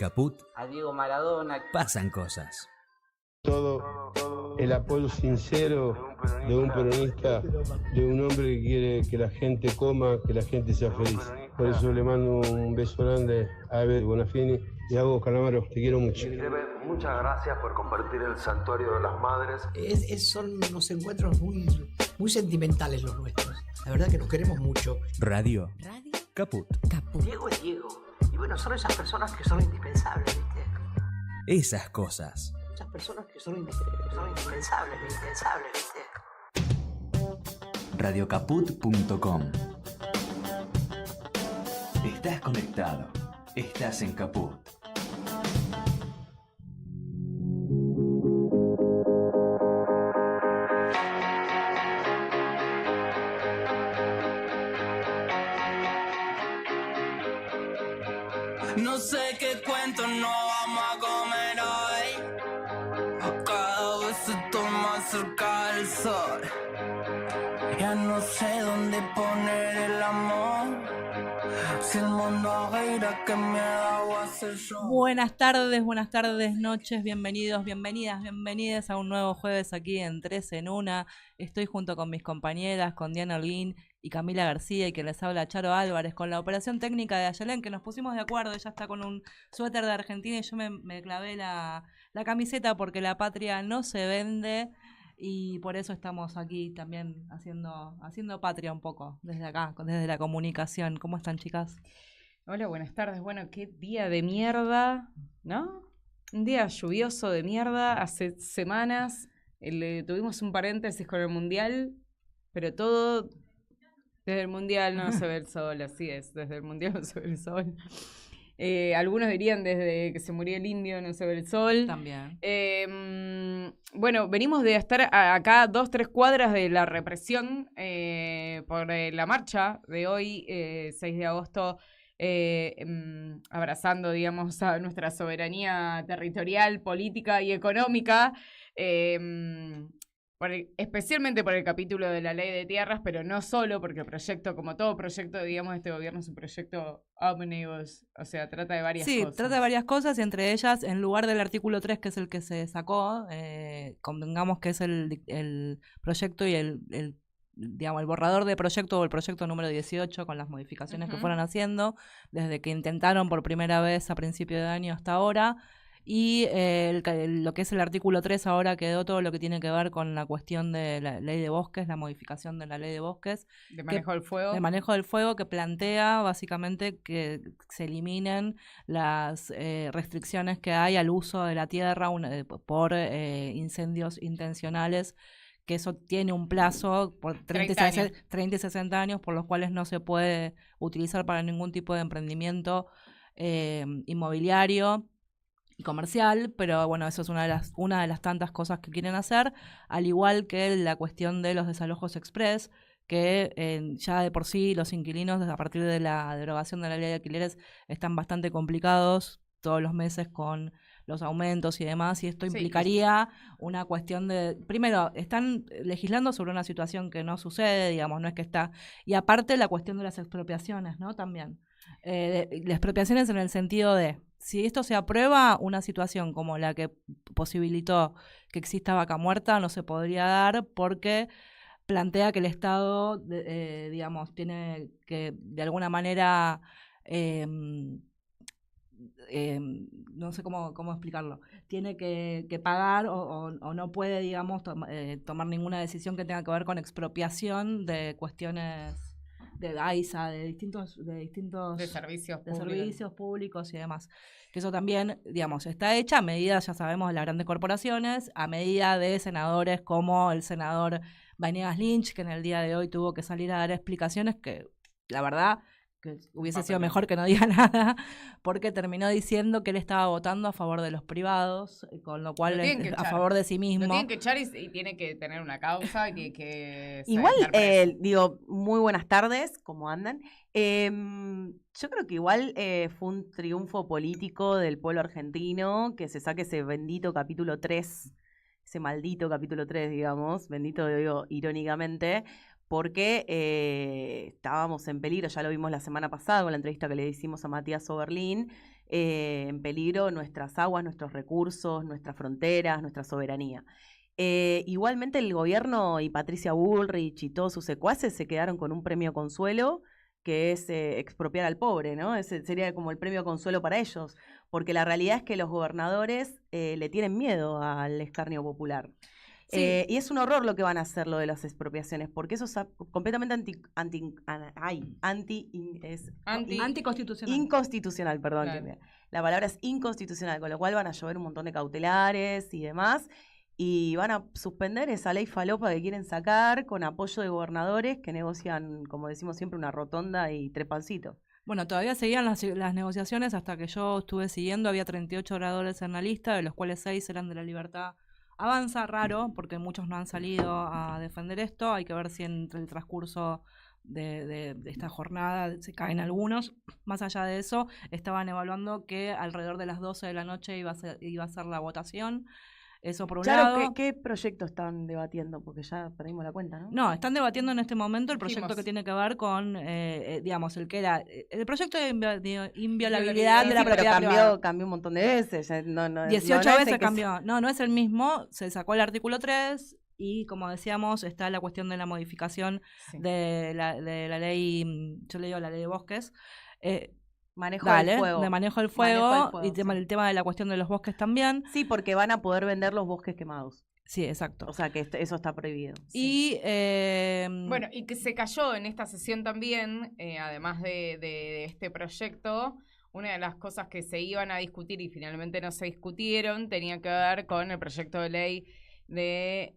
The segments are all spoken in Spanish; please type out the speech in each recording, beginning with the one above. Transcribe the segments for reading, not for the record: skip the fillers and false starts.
Caput, a Diego Maradona. pasan cosas. Todo el apoyo sincero de un peronista, de un hombre que quiere que la gente coma, que la gente sea feliz. Por eso le mando un beso grande a Ever Bonafini y a vos, Calamaro, te quiero mucho. Muchas gracias por compartir el Santuario de las Madres. Son unos encuentros muy sentimentales los nuestros. La verdad que nos queremos mucho. Radio. Caput. Diego es Diego. Y bueno, son esas personas que son indispensables, ¿viste? Esas cosas. Esas personas que son indispensables, ¿viste? Radiocaput.com. Estás conectado. Estás en Caput. No sé qué cuento no vamos a comer hoy. Cada vez estoy más cerca del sol. Ya no sé dónde poner el amor. Si el mundo gira que me da hacer yo. Buenas tardes, noches, bienvenidos, bienvenidas a un nuevo jueves aquí en 3 en 1. Estoy junto con mis compañeras, con Diana Orlín y Camila García, y que les habla Charo Álvarez, con la operación técnica de Ayelén, que nos pusimos de acuerdo. Ella está con un suéter de Argentina y yo me clavé la camiseta porque la patria no se vende. Y por eso estamos aquí también haciendo patria un poco, desde acá, desde la comunicación. ¿Cómo están, chicas? Hola, buenas tardes. Bueno, qué día de mierda, ¿no? Un día lluvioso de mierda. Hace semanas tuvimos un paréntesis con el Mundial, pero todo desde el Mundial no se ve el sol, así es, desde el Mundial no se ve el sol. Algunos dirían desde que se murió el indio no se ve el sol. También. Bueno, venimos de estar acá 2-3 cuadras de la represión por la marcha de hoy, 6 de agosto, abrazando, digamos, a nuestra soberanía territorial, política y económica. Especialmente por el capítulo de la ley de tierras, pero no solo, porque el proyecto, como todo proyecto, digamos, de este gobierno es un proyecto omnibus, o sea, trata de varias cosas. Sí, trata de varias cosas, y entre ellas, en lugar del artículo 3, que es el que se sacó, convengamos que es el proyecto y el borrador de proyecto, o el proyecto número 18, con las modificaciones que fueron haciendo, desde que intentaron por primera vez a principio de año hasta ahora. Y lo que es el artículo 3 ahora quedó todo lo que tiene que ver con la cuestión de la ley de bosques, la modificación de la ley de bosques. De manejo del fuego. De manejo del fuego, que plantea básicamente que se eliminen las restricciones que hay al uso de la tierra por incendios intencionales, que eso tiene un plazo por 30 y 60 años, por los cuales no se puede utilizar para ningún tipo de emprendimiento inmobiliario y comercial, pero bueno, eso es una de las tantas cosas que quieren hacer, al igual que la cuestión de los desalojos express, que ya de por sí los inquilinos, a partir de la derogación de la ley de alquileres, están bastante complicados todos los meses con los aumentos y demás, y esto implicaría una cuestión de... Primero, están legislando sobre una situación que no sucede, digamos, no es que está... Y aparte la cuestión de las expropiaciones, ¿no? También. Las expropiaciones en el sentido de... Si esto se aprueba, una situación como la que posibilitó que exista vaca muerta no se podría dar, porque plantea que el Estado, digamos, tiene que de alguna manera, no sé cómo explicarlo, tiene que pagar o no puede, digamos, tomar ninguna decisión que tenga que ver con expropiación de cuestiones de AISA, de distintos servicios públicos y demás. Que eso también, digamos, está hecha a medida, ya sabemos, de las grandes corporaciones, a medida de senadores como el senador Vanegas Lynch, que en el día de hoy tuvo que salir a dar explicaciones que, la verdad, que hubiese sido mejor que no diga nada, porque terminó diciendo que él estaba votando a favor de los privados, con lo cual a favor de sí mismo. Lo tienen que echar y tiene que tener una causa y tiene que... Igual, muy buenas tardes, ¿cómo andan? Yo creo que igual fue un triunfo político del pueblo argentino que se saque ese bendito capítulo 3, ese maldito capítulo 3, digamos, bendito digo irónicamente, porque estábamos en peligro, ya lo vimos la semana pasada con la entrevista que le hicimos a Matías Oberlin, en peligro nuestras aguas, nuestros recursos, nuestras fronteras, nuestra soberanía. Igualmente el gobierno y Patricia Bullrich y todos sus secuaces se quedaron con un premio consuelo que es expropiar al pobre, ¿no? Ese sería como el premio consuelo para ellos, porque la realidad es que los gobernadores le tienen miedo al escarnio popular. Sí. Y es un horror lo que van a hacer lo de las expropiaciones, porque eso es completamente Anticonstitucional. inconstitucional, perdón. Claro. La palabra es inconstitucional, con lo cual van a llover un montón de cautelares y demás, y van a suspender esa ley falopa que quieren sacar con apoyo de gobernadores que negocian, como decimos siempre, una rotonda y tres pancitos. Bueno, todavía seguían las negociaciones hasta que yo estuve siguiendo. Había 38 oradores en la lista, de los cuales 6 eran de La Libertad Avanza. Raro, porque muchos no han salido a defender esto. Hay que ver si entre el transcurso de esta jornada se caen algunos. Más allá de eso, estaban evaluando que alrededor de las 12 de la noche iba a ser la votación. Eso por un Claro, lado. ¿qué proyecto están debatiendo? Porque ya perdimos la cuenta, ¿no? No, están debatiendo en este momento el proyecto Dijimos. que tiene que ver con, digamos, el que era el proyecto de inviolabilidad de la Sí, pero propiedad privada. cambió un montón de veces. 18 es veces que cambió. No es el mismo. Se sacó el artículo 3 y, como decíamos, está la cuestión de la modificación Sí. de la ley, yo le digo la ley de bosques. Manejo Dale, del fuego. de manejo del Manejo fuego, del fuego, y el tema de la cuestión de los bosques también. Sí, porque van a poder vender los bosques quemados. Sí, exacto. O sea que eso está prohibido. Y Bueno, y que se cayó en esta sesión también, además de este proyecto, una de las cosas que se iban a discutir y finalmente no se discutieron tenía que ver con el proyecto de ley de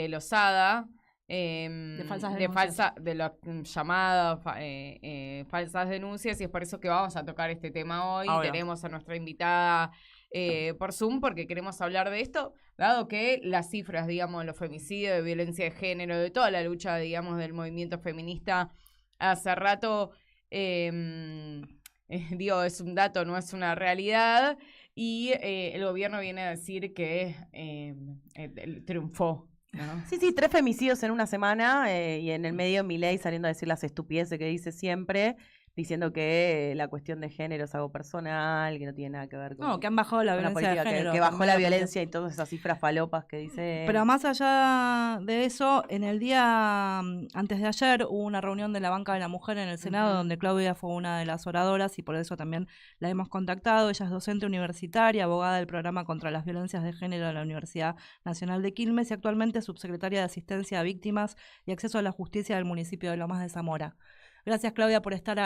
Lozada, de falsas denuncias. de las llamadas falsas denuncias, y es por eso que vamos a tocar este tema hoy. Obvio. Tenemos a nuestra invitada por Zoom porque queremos hablar de esto, dado que las cifras, digamos, de los femicidios, de violencia de género, de toda la lucha, digamos, del movimiento feminista hace rato, digo, es un dato, no es una realidad, y el gobierno viene a decir que triunfó, ¿no? Sí, 3 femicidios en una semana y en el medio Milei saliendo a decir las estupideces que dice siempre, diciendo que la cuestión de género es algo personal, que no tiene nada que ver con... No, que han bajado la con la violencia de política, género. que bajó la también. violencia y todas esas cifras falopas que dice... Pero más allá de eso, en el día antes de ayer hubo una reunión de la Banca de la Mujer en el Senado, donde Claudia fue una de las oradoras y por eso también la hemos contactado. Ella es docente universitaria, abogada del programa contra las violencias de género de la Universidad Nacional de Quilmes y actualmente subsecretaria de Asistencia a Víctimas y Acceso a la Justicia del municipio de Lomas de Zamora. Gracias, Claudia, por estar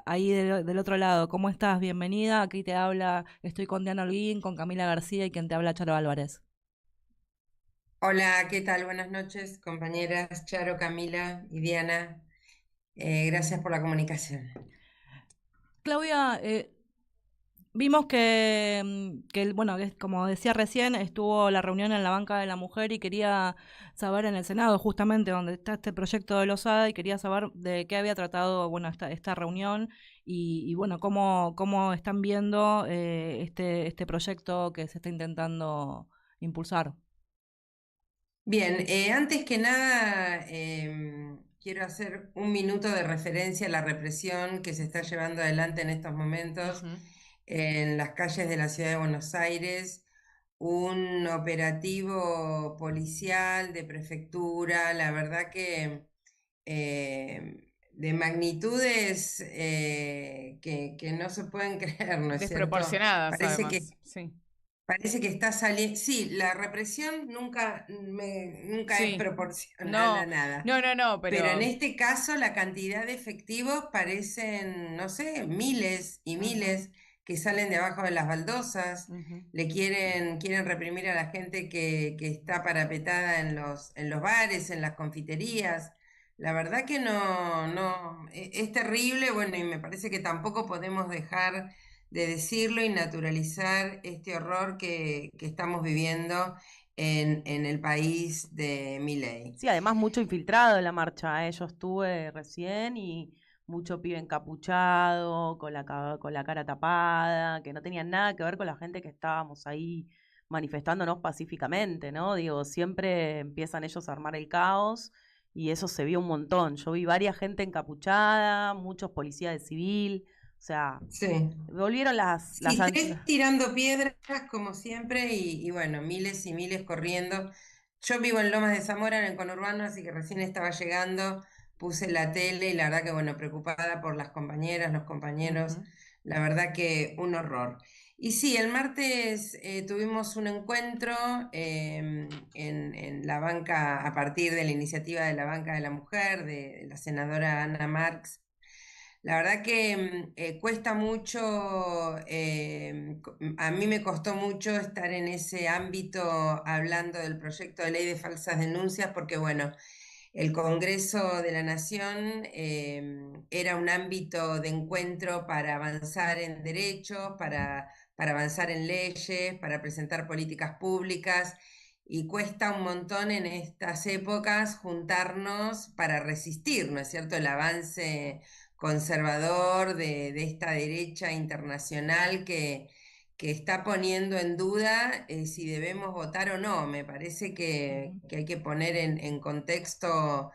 ahí del otro lado. ¿Cómo estás? Bienvenida. Aquí te habla, estoy con Diana Holguín, con Camila García y quien te habla, Charo Álvarez. Hola, ¿qué tal? Buenas noches, compañeras Charo, Camila y Diana. Gracias por la comunicación. Claudia, vimos bueno, que como decía recién, estuvo la reunión en la Banca de la Mujer y quería saber en el Senado, justamente donde está este proyecto de Lozada, y quería saber de qué había tratado, bueno, esta reunión y bueno, cómo están viendo este proyecto que se está intentando impulsar. Bien, antes que nada, quiero hacer un minuto de referencia a la represión que se está llevando adelante en estos momentos en las calles de la ciudad de Buenos Aires. Un operativo policial de prefectura, la verdad que de magnitudes que no se pueden creer, ¿no es cierto? Desproporcionadas, Parece además. que Sí. Parece que está saliendo. Sí, la represión nunca Sí. es proporcional No, a nada. no, Pero en este caso la cantidad de efectivos parecen, no sé, miles y miles que salen de abajo de las baldosas, le quieren reprimir a la gente que está parapetada en los bares, en las confiterías. La verdad que es terrible, bueno, y me parece que tampoco podemos dejar de decirlo y naturalizar este horror que estamos viviendo en el país de Milei. Sí, además mucho infiltrado en la marcha. Yo estuve recién y mucho pibe encapuchado, con la cara tapada, que no tenían nada que ver con la gente que estábamos ahí manifestándonos pacíficamente, ¿no? Digo, siempre empiezan ellos a armar el caos y eso se vio un montón. Yo vi varias gente encapuchada, muchos policías de civil, O sea, Sí. volvieron las Sí, tres tirando piedras como siempre y bueno, miles y miles corriendo. Yo vivo en Lomas de Zamora, en el conurbano, así que recién estaba llegando, puse la tele y la verdad que bueno, preocupada por las compañeras, los compañeros, la verdad que un horror. Y sí, el martes tuvimos un encuentro en la banca, a partir de la iniciativa de la Banca de la Mujer, de la senadora Ana Marx. La verdad que cuesta mucho, a mí me costó mucho estar en ese ámbito hablando del proyecto de ley de falsas denuncias, porque bueno, el Congreso de la Nación era un ámbito de encuentro para avanzar en derechos, para avanzar en leyes, para presentar políticas públicas. Y cuesta un montón en estas épocas juntarnos para resistir, ¿no es cierto?, el avance conservador de esta derecha internacional que está poniendo en duda si debemos votar o no. Me parece que hay que poner en contexto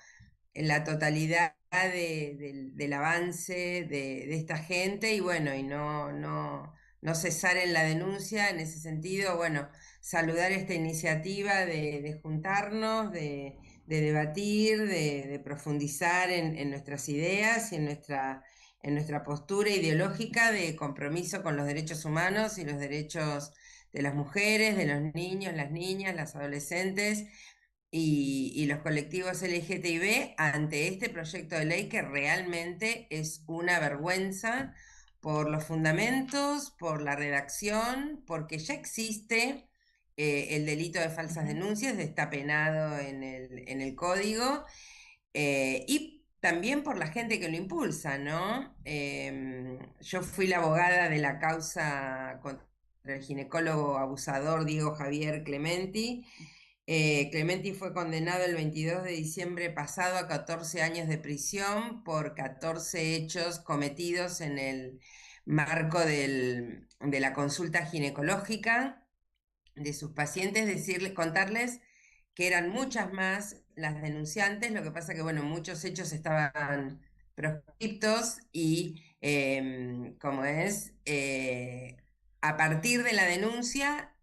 la totalidad del avance de esta gente y bueno, y no cesar en la denuncia en ese sentido. Bueno, saludar esta iniciativa de juntarnos, de debatir, de profundizar en nuestras ideas y en nuestra postura ideológica de compromiso con los derechos humanos y los derechos de las mujeres, de los niños, las niñas, las adolescentes y los colectivos LGTB ante este proyecto de ley que realmente es una vergüenza por los fundamentos, por la redacción, porque ya existe el delito de falsas denuncias, está penado en el código, y también por la gente que lo impulsa, ¿no? Yo fui la abogada de la causa contra el ginecólogo abusador Diego Javier Clementi. Clementi fue condenado el 22 de diciembre pasado a 14 años de prisión por 14 hechos cometidos en el marco de la consulta ginecológica de sus pacientes, contarles que eran muchas más las denunciantes, lo que pasa que, bueno, muchos hechos estaban proscriptos y, a partir de la denuncia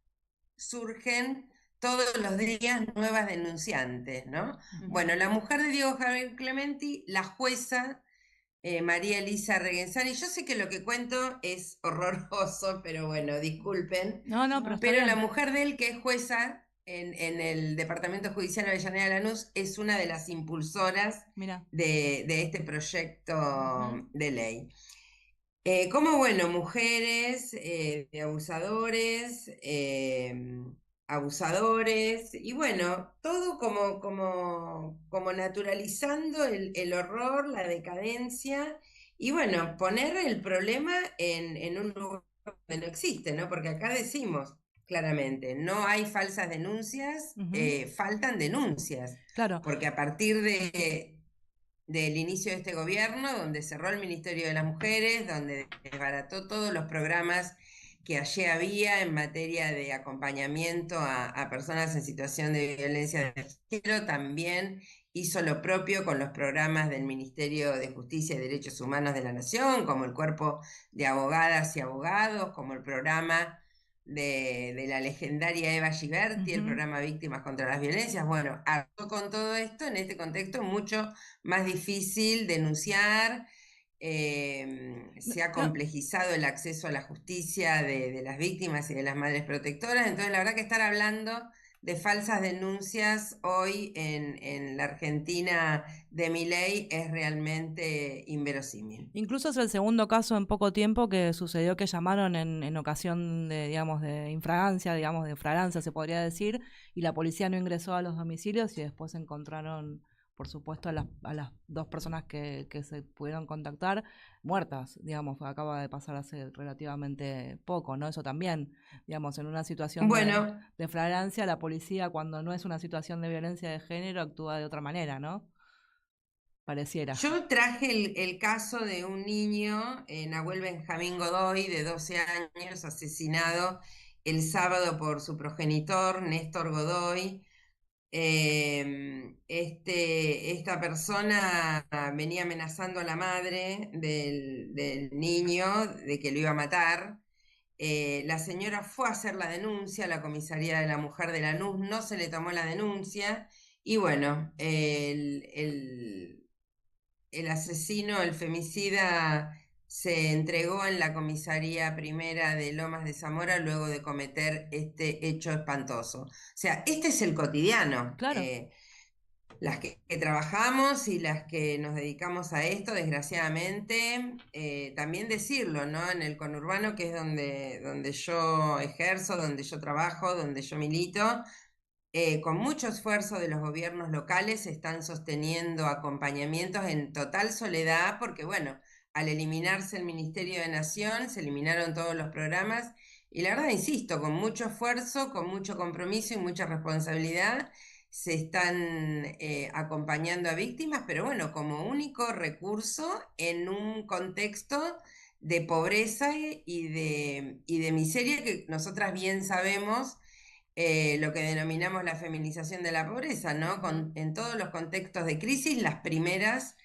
surgen todos los días nuevas denunciantes, ¿no? Bueno, la mujer de Diego Javier Clementi, la jueza María Elisa Reguenzani, yo sé que lo que cuento es horroroso, pero bueno, disculpen. No, pero está Pero la bien. mujer de él, que es jueza en el Departamento Judicial de Avellaneda de Lanús, es una de las impulsoras Mira. de este proyecto de ley. Como bueno, mujeres de abusadores, y bueno, todo como naturalizando el horror, la decadencia, y bueno, poner el problema en un lugar donde no existe, ¿no? Porque acá decimos claramente, no hay falsas denuncias, faltan denuncias. Claro. Porque a partir del inicio de este gobierno, donde cerró el Ministerio de las Mujeres, donde desbarató todos los programas que allí había en materia de acompañamiento a personas en situación de violencia de género, también hizo lo propio con los programas del Ministerio de Justicia y Derechos Humanos de la Nación, como el Cuerpo de Abogadas y Abogados, como el programa de la legendaria Eva Giberti, el programa Víctimas contra las Violencias. Bueno, con todo esto, en este contexto, mucho más difícil denunciar. Se ha complejizado el acceso a la justicia de las víctimas y de las madres protectoras. Entonces, la verdad que estar hablando de falsas denuncias hoy en la Argentina de Milei es realmente inverosímil. Incluso es el segundo caso en poco tiempo que sucedió que llamaron en ocasión de, digamos, de infragancia, digamos, de flagrancia se podría decir, y la policía no ingresó a los domicilios y después encontraron, por supuesto, a las dos personas que se pudieron contactar muertas, digamos, acaba de pasar hace relativamente poco, ¿no? Eso también, digamos, en una situación de flagrancia, la policía cuando no es una situación de violencia de género actúa de otra manera, ¿no? Pareciera. Yo traje el caso de un niño, Nahuel Benjamín Godoy, de 12 años, asesinado el sábado por su progenitor, Néstor Godoy, esta persona venía amenazando a la madre del niño de que lo iba a matar. La señora fue a hacer la denuncia a la comisaría de la mujer de Lanús, no se le tomó la denuncia y bueno, el asesino, el femicida, se entregó en la comisaría primera de Lomas de Zamora luego de cometer este hecho espantoso. O sea, este es el cotidiano. Claro. Las que trabajamos y las que nos dedicamos a esto, desgraciadamente, también decirlo, ¿no? En el conurbano, que es donde yo ejerzo, donde yo trabajo, donde yo milito, con mucho esfuerzo de los gobiernos locales se están sosteniendo acompañamientos en total soledad, porque bueno, al eliminarse el Ministerio de Nación, se eliminaron todos los programas, y la verdad, insisto, con mucho esfuerzo, con mucho compromiso y mucha responsabilidad, se están acompañando a víctimas, pero bueno, como único recurso en un contexto de pobreza y de miseria que nosotras bien sabemos, lo que denominamos la feminización de la pobreza, ¿no? En todos los contextos de crisis, las primeras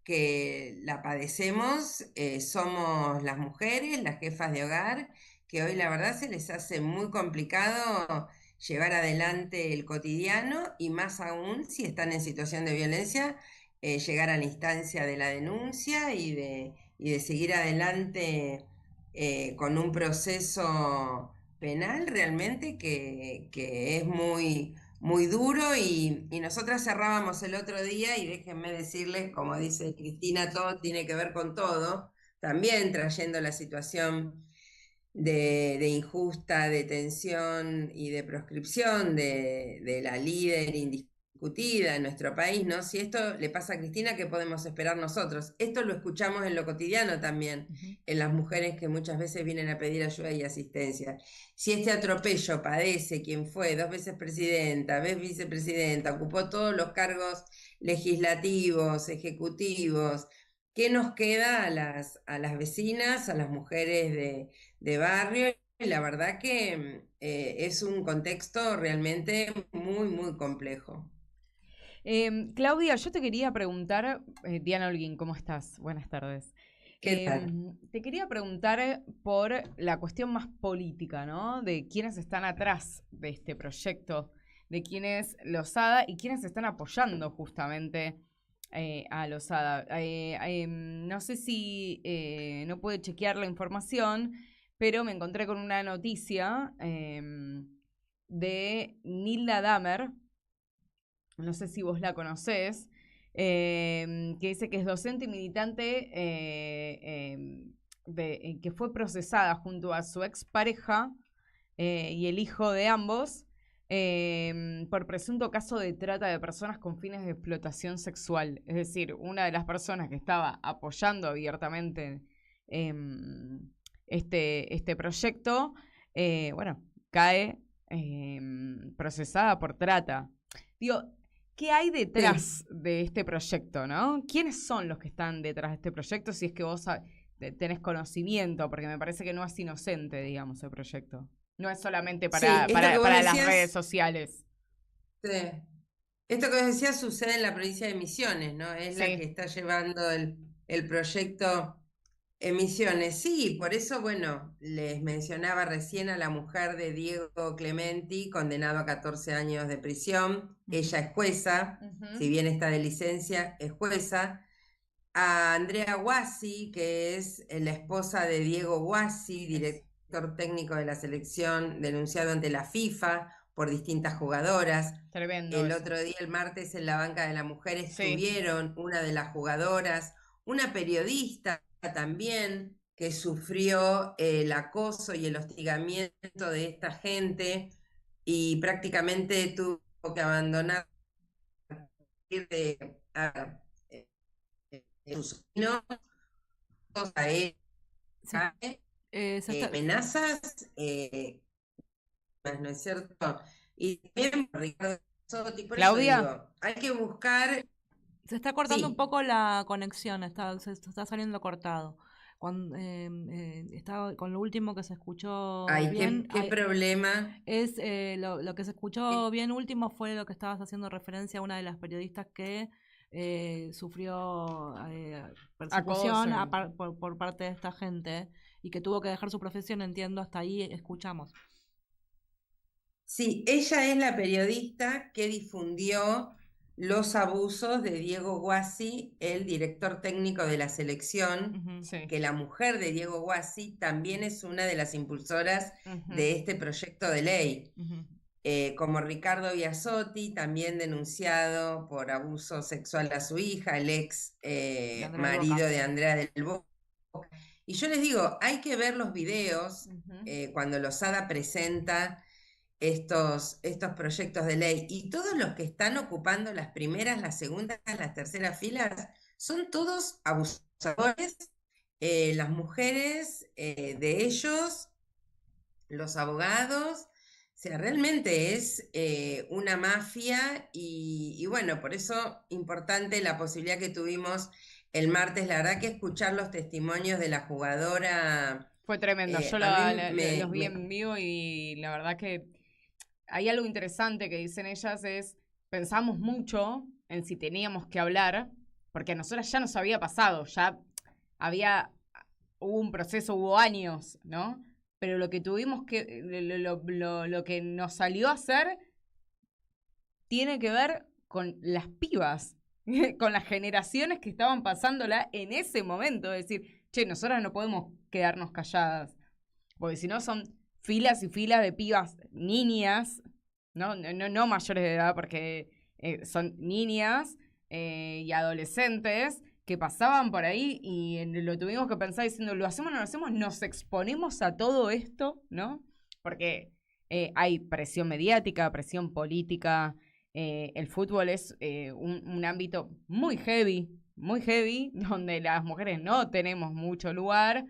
que la padecemos somos las mujeres, las jefas de hogar, que hoy la verdad se les hace muy complicado llevar adelante el cotidiano y más aún si están en situación de violencia, llegar a la instancia de la denuncia y de seguir adelante con un proceso penal realmente que es muy, muy duro y nosotras cerrábamos el otro día y déjenme decirles, como dice Cristina, todo tiene que ver con todo, también trayendo la situación de injusta detención y de proscripción de la líder indiscutida en nuestro país, ¿no? Si esto le pasa a Cristina, ¿qué podemos esperar nosotros? Esto lo escuchamos en lo cotidiano también, en las mujeres que muchas veces vienen a pedir ayuda y asistencia. Si este atropello padece quien fue 2 veces presidenta, vez vicepresidenta, ocupó todos los cargos legislativos, ejecutivos, ¿qué nos queda a las vecinas, a las mujeres de barrio? Y la verdad que es un contexto realmente muy, muy complejo. Claudia, yo te quería preguntar, Diana Holguín, ¿cómo estás? Buenas tardes. ¿Qué tal? Te quería preguntar por la cuestión más política, ¿no? De quiénes están atrás de este proyecto, de quiénes Lozada y quiénes están apoyando justamente a Lozada. No sé si no pude chequear la información, pero me encontré con una noticia de Nilda Damer, no sé si vos la conocés, que dice que es docente y militante que fue procesada junto a su expareja y el hijo de ambos por presunto caso de trata de personas con fines de explotación sexual. Es decir, una de las personas que estaba apoyando abiertamente este proyecto, bueno, cae procesada por trata. Digo, ¿qué hay detrás de este proyecto, no? ¿Quiénes son los que están detrás de este proyecto? Si es que vos tenés conocimiento, porque me parece que no es inocente, digamos, el proyecto. No es solamente para las redes sociales. Sí. Esto que vos decías sucede en la provincia de Misiones, ¿no? Es la que está llevando el proyecto en Misiones. Sí, por eso, bueno, les mencionaba recién a la mujer de Diego Clementi, condenado a 14 años de prisión. Ella es jueza, si bien está de licencia, es jueza. A Andrea Guasi, que es la esposa de Diego Guasi, director técnico de la selección, denunciado ante la FIFA por distintas jugadoras. Tremendo. El otro día, el martes, en la banca de la mujer estuvieron una de las jugadoras, una periodista también que sufrió el acoso y el hostigamiento de esta gente y prácticamente tuvo que abandonar sus sobrinos a él. Amenazas, ¿no es cierto? Y también Ricardo Sotti, por Claudia, eso digo, hay que buscar. Se está cortando un poco la conexión, se está saliendo cortado. estaba con lo último que se escuchó Ay, bien. qué problema. Es lo que se escuchó bien último fue lo que estabas haciendo referencia a una de las periodistas que sufrió persecución por parte de esta gente y que tuvo que dejar su profesión, entiendo, hasta ahí escuchamos. Sí, ella es la periodista que difundió los abusos de Diego Guasi, el director técnico de la selección, que la mujer de Diego Guasi también es una de las impulsoras de este proyecto de ley. Como Ricardo Biasotti, también denunciado por abuso sexual a su hija, el ex marido de Andrea del Boca. Y yo les digo, hay que ver los videos cuando Lozada presenta estos proyectos de ley, y todos los que están ocupando las primeras, las segundas, las terceras filas, son todos abusadores, las mujeres de ellos, los abogados. O sea, realmente es una mafia y bueno, por eso importante la posibilidad que tuvimos el martes. La verdad que escuchar los testimonios de la jugadora... Fue tremendo, yo los vi en vivo y la verdad que hay algo interesante que dicen ellas, es pensamos mucho en si teníamos que hablar, porque a nosotras ya nos había pasado, hubo un proceso, hubo años, ¿no? Pero lo que tuvimos que, lo que nos salió a hacer tiene que ver con las pibas, con las generaciones que estaban pasándola en ese momento. Es decir, che, nosotras no podemos quedarnos calladas, porque si no son filas y filas de pibas, niñas, no mayores de edad, porque son niñas y adolescentes que pasaban por ahí y lo tuvimos que pensar diciendo, ¿lo hacemos o no lo hacemos? Nos exponemos a todo esto, ¿no? Porque hay presión mediática, presión política. El fútbol es un ámbito muy heavy, donde las mujeres no tenemos mucho lugar.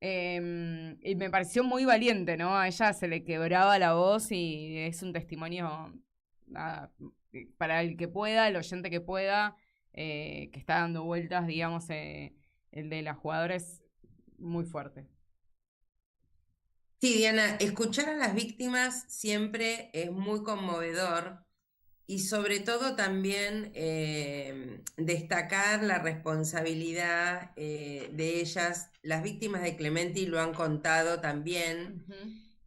Y me pareció muy valiente, ¿no? A ella se le quebraba la voz y es un testimonio para el que pueda, el oyente que pueda, que está dando vueltas, digamos, el de las jugadoras, muy fuerte. Sí, Diana, escuchar a las víctimas siempre es muy conmovedor y sobre todo también destacar la responsabilidad de ellas. Las víctimas de Clemente lo han contado también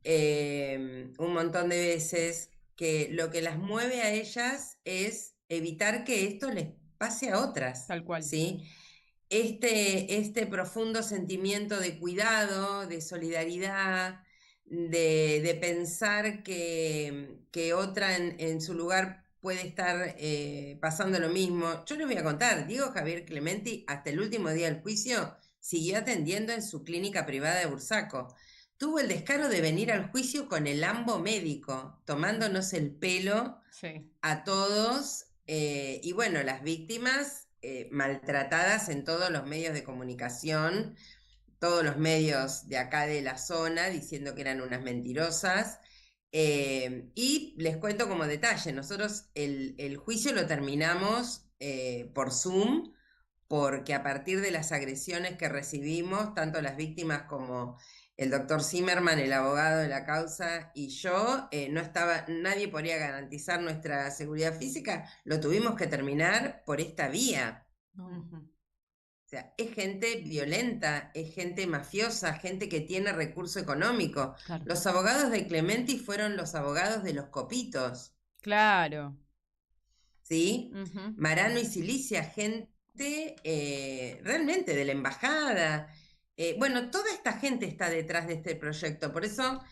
un montón de veces, que lo que las mueve a ellas es evitar que esto les pase a otras. Tal cual. ¿Sí? Este profundo sentimiento de cuidado, de solidaridad, de pensar que otra en su lugar puede estar pasando lo mismo. Yo les voy a contar, Diego Javier Clementi, hasta el último día del juicio, siguió atendiendo en su clínica privada de Bursaco. Tuvo el descaro de venir al juicio con el ambo médico, tomándonos el pelo a todos. Y bueno, las víctimas maltratadas en todos los medios de comunicación, todos los medios de acá de la zona, diciendo que eran unas mentirosas. Y les cuento como detalle, nosotros el juicio lo terminamos por Zoom, porque a partir de las agresiones que recibimos, tanto las víctimas como el doctor Zimmerman, el abogado de la causa, y yo, nadie podría garantizar nuestra seguridad física, lo tuvimos que terminar por esta vía. O sea, es gente violenta, es gente mafiosa, gente que tiene recurso económico. Claro. Los abogados de Clementi fueron los abogados de los copitos. Claro. ¿Sí? Marano y Silicia, gente realmente de la embajada. Bueno, toda esta gente está detrás de este proyecto, por eso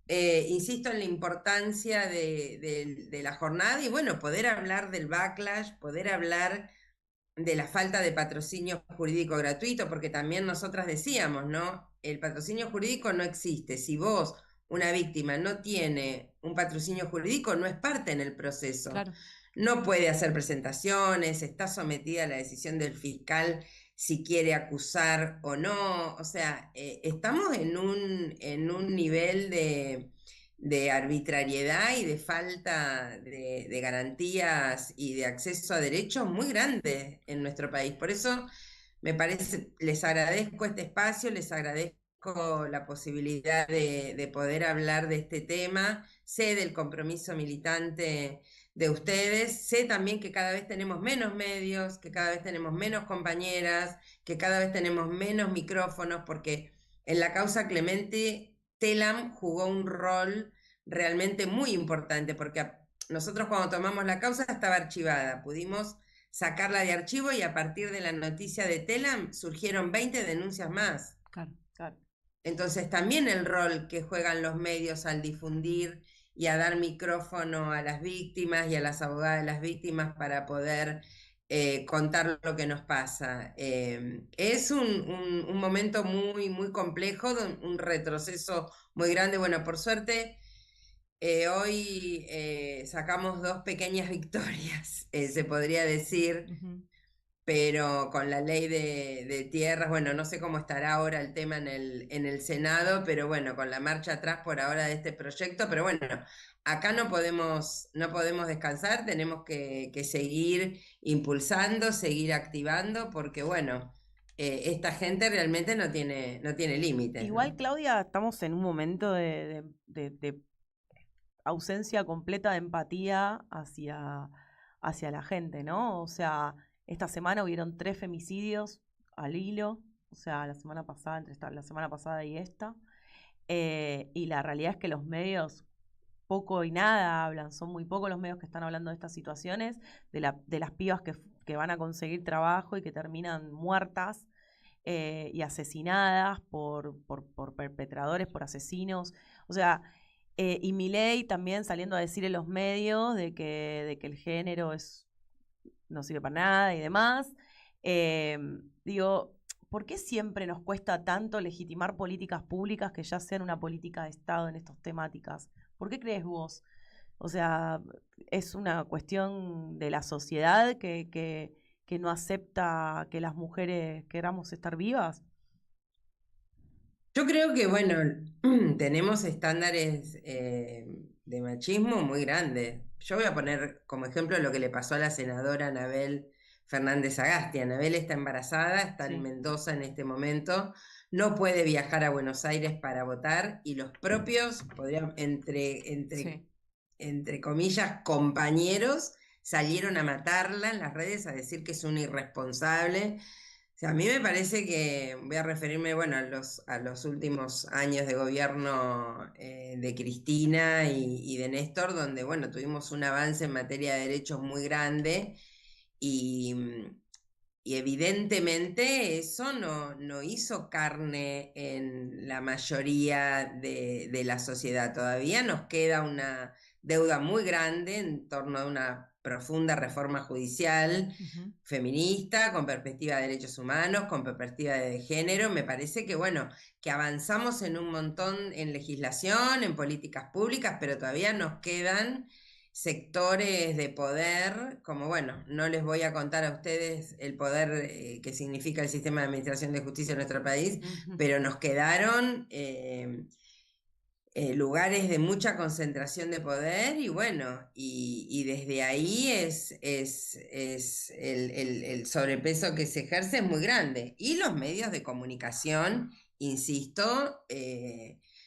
insisto en la importancia de la jornada y bueno, poder hablar del backlash, poder hablar de la falta de patrocinio jurídico gratuito, porque también nosotras decíamos, ¿no? El patrocinio jurídico no existe. Si vos, una víctima, no tiene un patrocinio jurídico, no es parte en el proceso. Claro. No puede hacer presentaciones, está sometida a la decisión del fiscal si quiere acusar o no. O sea, estamos en un nivel de arbitrariedad y de falta de garantías y de acceso a derechos muy grande en nuestro país. Por eso me parece, les agradezco este espacio, les agradezco la posibilidad de poder hablar de este tema, sé del compromiso militante de ustedes, sé también que cada vez tenemos menos medios, que cada vez tenemos menos compañeras, que cada vez tenemos menos micrófonos, porque en la causa Clemente, Telam jugó un rol realmente muy importante, porque nosotros cuando tomamos la causa estaba archivada, pudimos sacarla de archivo y a partir de la noticia de Telam surgieron 20 denuncias más. Claro. Entonces también el rol que juegan los medios al difundir y a dar micrófono a las víctimas y a las abogadas de las víctimas para poder contar lo que nos pasa. Es un momento muy, muy complejo, un retroceso muy grande. Bueno, por suerte, hoy sacamos 2 pequeñas victorias, se podría decir, pero con la ley de tierras, bueno, no sé cómo estará ahora el tema en el Senado, pero bueno, con la marcha atrás por ahora de este proyecto, pero bueno, acá no podemos descansar, tenemos que seguir impulsando, seguir activando, porque bueno, esta gente realmente no tiene límites. Igual, ¿no? Claudia, estamos en un momento de ausencia completa de empatía hacia la gente, ¿no? O sea, esta semana hubieron 3 femicidios al hilo, o sea, la semana pasada, la semana pasada y esta. Y la realidad es que los medios poco y nada hablan, son muy pocos los medios que están hablando de estas situaciones, de las pibas que van a conseguir trabajo y que terminan muertas y asesinadas por perpetradores, por asesinos. O sea, y Milei también saliendo a decir en los medios de que el género no sirve para nada y demás. Digo, ¿por qué siempre nos cuesta tanto legitimar políticas públicas que ya sean una política de Estado en estas temáticas? ¿Por qué crees vos? O sea, ¿es una cuestión de la sociedad que no acepta que las mujeres queramos estar vivas? Yo creo que, bueno, tenemos estándares de machismo muy grandes. Yo voy a poner como ejemplo lo que le pasó a la senadora Anabel Fernández Agasti. Anabel está embarazada, está en Mendoza en este momento, no puede viajar a Buenos Aires para votar y los propios, podrían, entre comillas, compañeros, salieron a matarla en las redes, a decir que es una irresponsable. O sea, a mí me parece que, voy a referirme, bueno, a los últimos años de gobierno de Cristina y de Néstor, donde, bueno, tuvimos un avance en materia de derechos muy grande y evidentemente eso no hizo carne en la mayoría de la sociedad. Todavía nos queda una deuda muy grande en torno a una profunda reforma judicial feminista, con perspectiva de derechos humanos, con perspectiva de género. Me parece que, bueno, que avanzamos en un montón en legislación, en políticas públicas, pero todavía nos quedan sectores de poder, como bueno, no les voy a contar a ustedes el poder que significa el sistema de administración de justicia en nuestro país, pero nos quedaron lugares de mucha concentración de poder y bueno, y desde ahí el sobrepeso que se ejerce es muy grande. Y los medios de comunicación, insisto,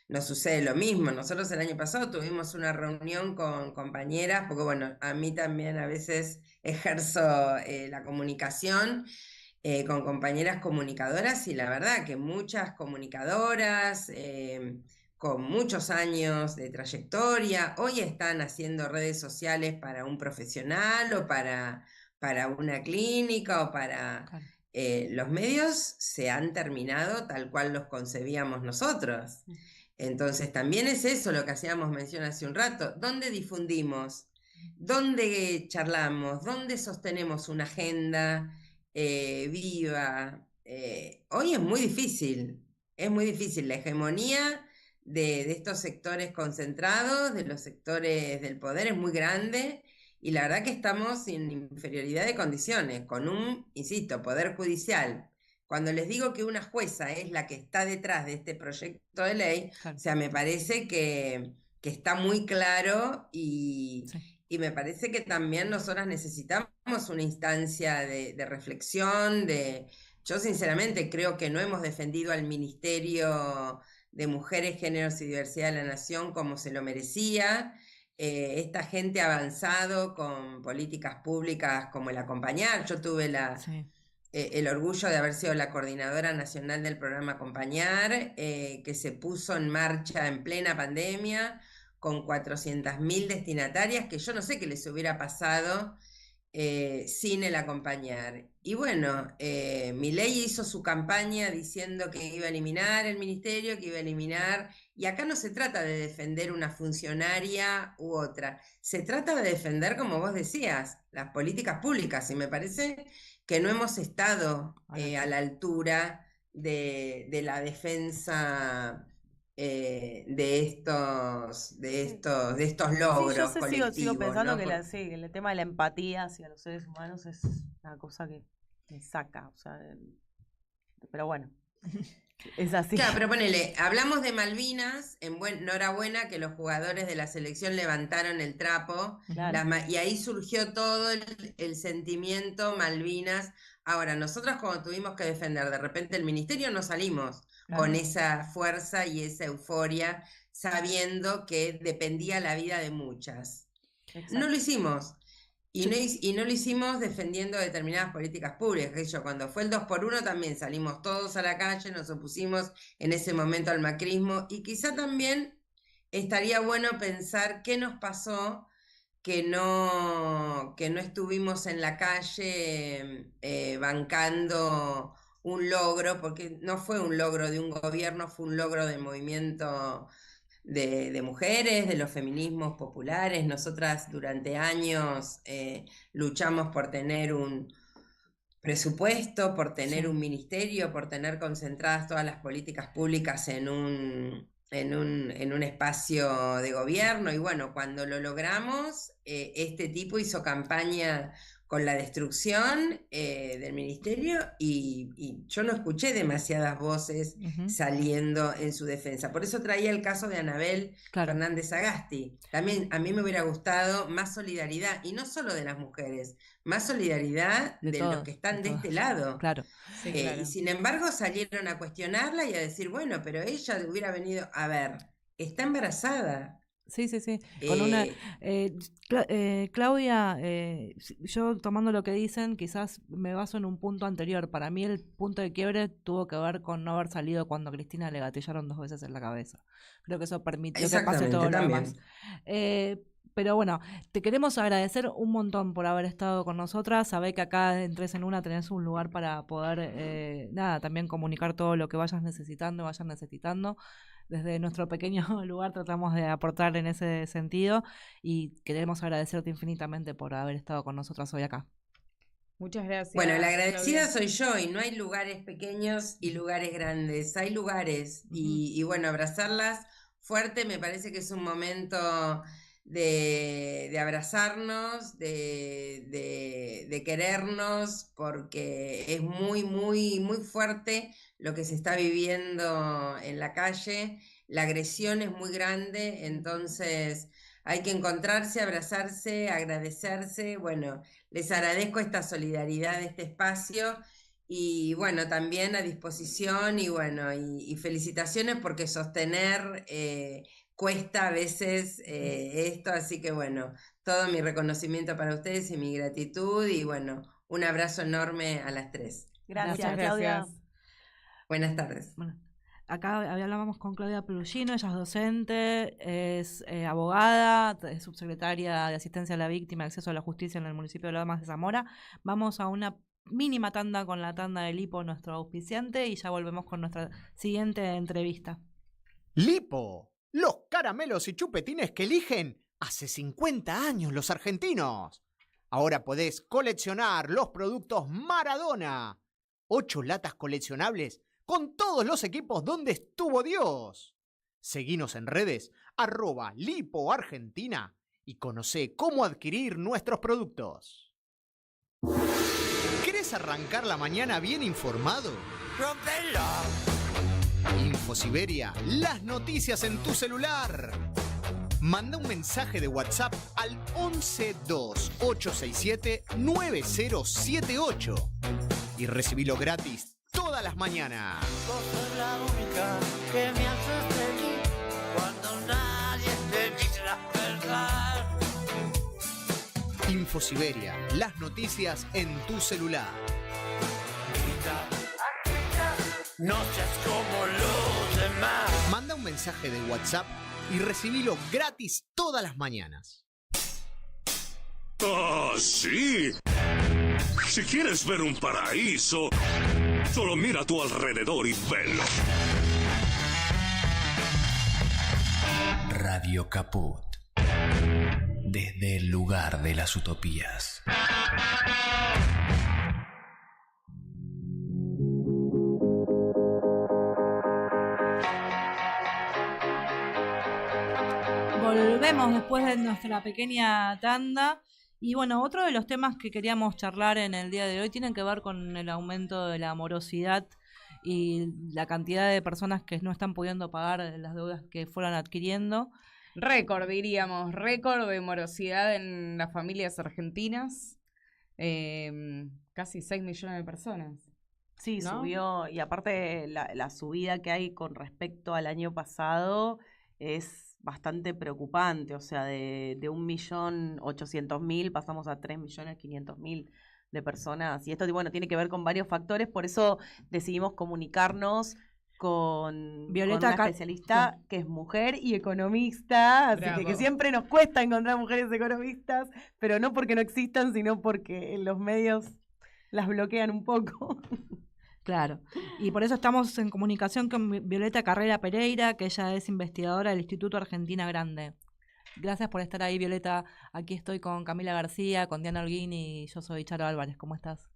nos sucede lo mismo. Nosotros el año pasado tuvimos una reunión con compañeras, porque bueno, a mí también a veces ejerzo la comunicación, con compañeras comunicadoras y la verdad que muchas comunicadoras con muchos años de trayectoria, hoy están haciendo redes sociales para un profesional o para una clínica o para... los medios se han terminado tal cual los concebíamos nosotros. Entonces también es eso lo que hacíamos mención hace un rato. ¿Dónde difundimos? ¿Dónde charlamos? ¿Dónde sostenemos una agenda viva? Hoy es muy difícil. La hegemonía de estos sectores concentrados, de los sectores del poder, es muy grande y la verdad que estamos en inferioridad de condiciones, con un, insisto, poder judicial. Cuando les digo que una jueza es la que está detrás de este proyecto de ley, o sea, me parece que está muy claro y me parece que también nosotras necesitamos una instancia de reflexión, de Yo sinceramente creo que no hemos defendido al Ministerio de Mujeres, Géneros y Diversidad de la Nación como se lo merecía. Esta gente ha avanzado con políticas públicas como el Acompañar. Yo tuve el orgullo de haber sido la coordinadora nacional del programa Acompañar, que se puso en marcha en plena pandemia con 400.000 destinatarias, que yo no sé qué les hubiera pasado sin el Acompañar. Y bueno, Milei hizo su campaña diciendo que iba a eliminar el ministerio, que iba a eliminar, y acá no se trata de defender una funcionaria u otra, se trata de defender, como vos decías, las políticas públicas, y me parece que no hemos estado a la altura de la defensa de estos logros colectivos. Sigo pensando, ¿no? que el tema de la empatía hacia los seres humanos es una cosa que me saca, o sea, pero bueno, es así. Claro, pero ponele, hablamos de Malvinas, enhorabuena que los jugadores de la selección levantaron el trapo, Claro. y ahí surgió todo el sentimiento Malvinas. Ahora, nosotros como tuvimos que defender de repente el ministerio, no salimos con esa fuerza y esa euforia, sabiendo que dependía la vida de muchas. Exacto. No lo hicimos. Y no lo hicimos defendiendo determinadas políticas públicas. Que yo, cuando fue el 2x1 también salimos todos a la calle, nos opusimos en ese momento al macrismo, y quizá también estaría bueno pensar qué nos pasó que no estuvimos en la calle bancando un logro, porque no fue un logro de un gobierno, fue un logro del movimiento de mujeres, de los feminismos populares. Nosotras durante años luchamos por tener un presupuesto, por tener un ministerio, por tener concentradas todas las políticas públicas en un espacio de gobierno, y bueno, cuando lo logramos, este tipo hizo campaña con la destrucción del ministerio, y yo no escuché demasiadas voces saliendo en su defensa. Por eso traía el caso de Anabel Fernández Sagasti. También a mí me hubiera gustado más solidaridad, y no solo de las mujeres, más solidaridad de los que están de este lado. Claro. Sí, claro. Y sin embargo salieron a cuestionarla y a decir, bueno, pero ella hubiera venido, a ver, está embarazada. Sí. Con una, Claudia, yo tomando lo que dicen, quizás me baso en un punto anterior. Para mí el punto de quiebre tuvo que ver con no haber salido cuando a Cristina le gatillaron 2 veces en la cabeza. Creo que eso permitió que pase todo lo demás. Pero bueno, te queremos agradecer un montón por haber estado con nosotras. Sabé que acá en 3 en 1 tenés un lugar para poder, también comunicar todo lo que vayan necesitando. Desde nuestro pequeño lugar tratamos de aportar en ese sentido, y queremos agradecerte infinitamente por haber estado con nosotras hoy acá. Muchas gracias. Bueno, la agradecida Claudia. soy yo, y no hay lugares pequeños y lugares grandes, hay lugares, y bueno, abrazarlas fuerte. Me parece que es un momento de abrazarnos, de querernos, porque es muy, muy, muy fuerte lo que se está viviendo en la calle. La agresión es muy grande, entonces hay que encontrarse, abrazarse, agradecerse. Bueno, les agradezco esta solidaridad de este espacio, y bueno, también a disposición, y bueno, y felicitaciones, porque sostener cuesta a veces esto, así que bueno, todo mi reconocimiento para ustedes y mi gratitud, y bueno, un abrazo enorme a las 3. Gracias, Claudia. Buenas tardes. Bueno, acá hablábamos con Claudia Perugino, ella es docente, es abogada, es subsecretaria de Asistencia a la Víctima y Acceso a la Justicia en el municipio de Lomas de Zamora. Vamos a una mínima tanda con la tanda de Lipo, nuestro auspiciante, y ya volvemos con nuestra siguiente entrevista. Lipo, los caramelos y chupetines que eligen hace 50 años los argentinos. Ahora podés coleccionar los productos Maradona. 8 latas coleccionables con todos los equipos donde estuvo Dios. Seguinos en redes @LipoArgentina y conocé cómo adquirir nuestros productos. ¿Querés arrancar la mañana bien informado? ¡Rompelo! InfoSiberia, las noticias en tu celular. Manda un mensaje de WhatsApp al 11 2867 9078 y recibilo gratis todas las mañanas. Vos sos la única que me hace feliz cuando nadie te dice la verdad. InfoSiberia, las noticias en tu celular. No seas como los demás. Manda un mensaje de WhatsApp y recibilo gratis todas las mañanas. ¡Ah, sí! Si quieres ver un paraíso, solo mira a tu alrededor y velo. Radio Caput. Desde el lugar de las utopías. Volvemos después de nuestra pequeña tanda. Y bueno, otro de los temas que queríamos charlar en el día de hoy tienen que ver con el aumento de la morosidad y la cantidad de personas que no están pudiendo pagar las deudas que fueron adquiriendo. Récord, diríamos, récord de morosidad en las familias argentinas. Casi 6 millones de personas. Sí, ¿no? subió, y aparte la subida que hay con respecto al año pasado es bastante preocupante, o sea, de 1.800.000 pasamos a 3.500.000 de personas, y esto, bueno, tiene que ver con varios factores, por eso decidimos comunicarnos con Violeta una especialista que es mujer y economista, así que siempre nos cuesta encontrar mujeres economistas, pero no porque no existan, sino porque en los medios las bloquean un poco. Claro, y por eso estamos en comunicación con Violeta Carrera Pereira, que ella es investigadora del Instituto Argentina Grande. Gracias por estar ahí, Violeta. Aquí estoy con Camila García, con Diana Holguín y yo soy Charo Álvarez. ¿Cómo estás?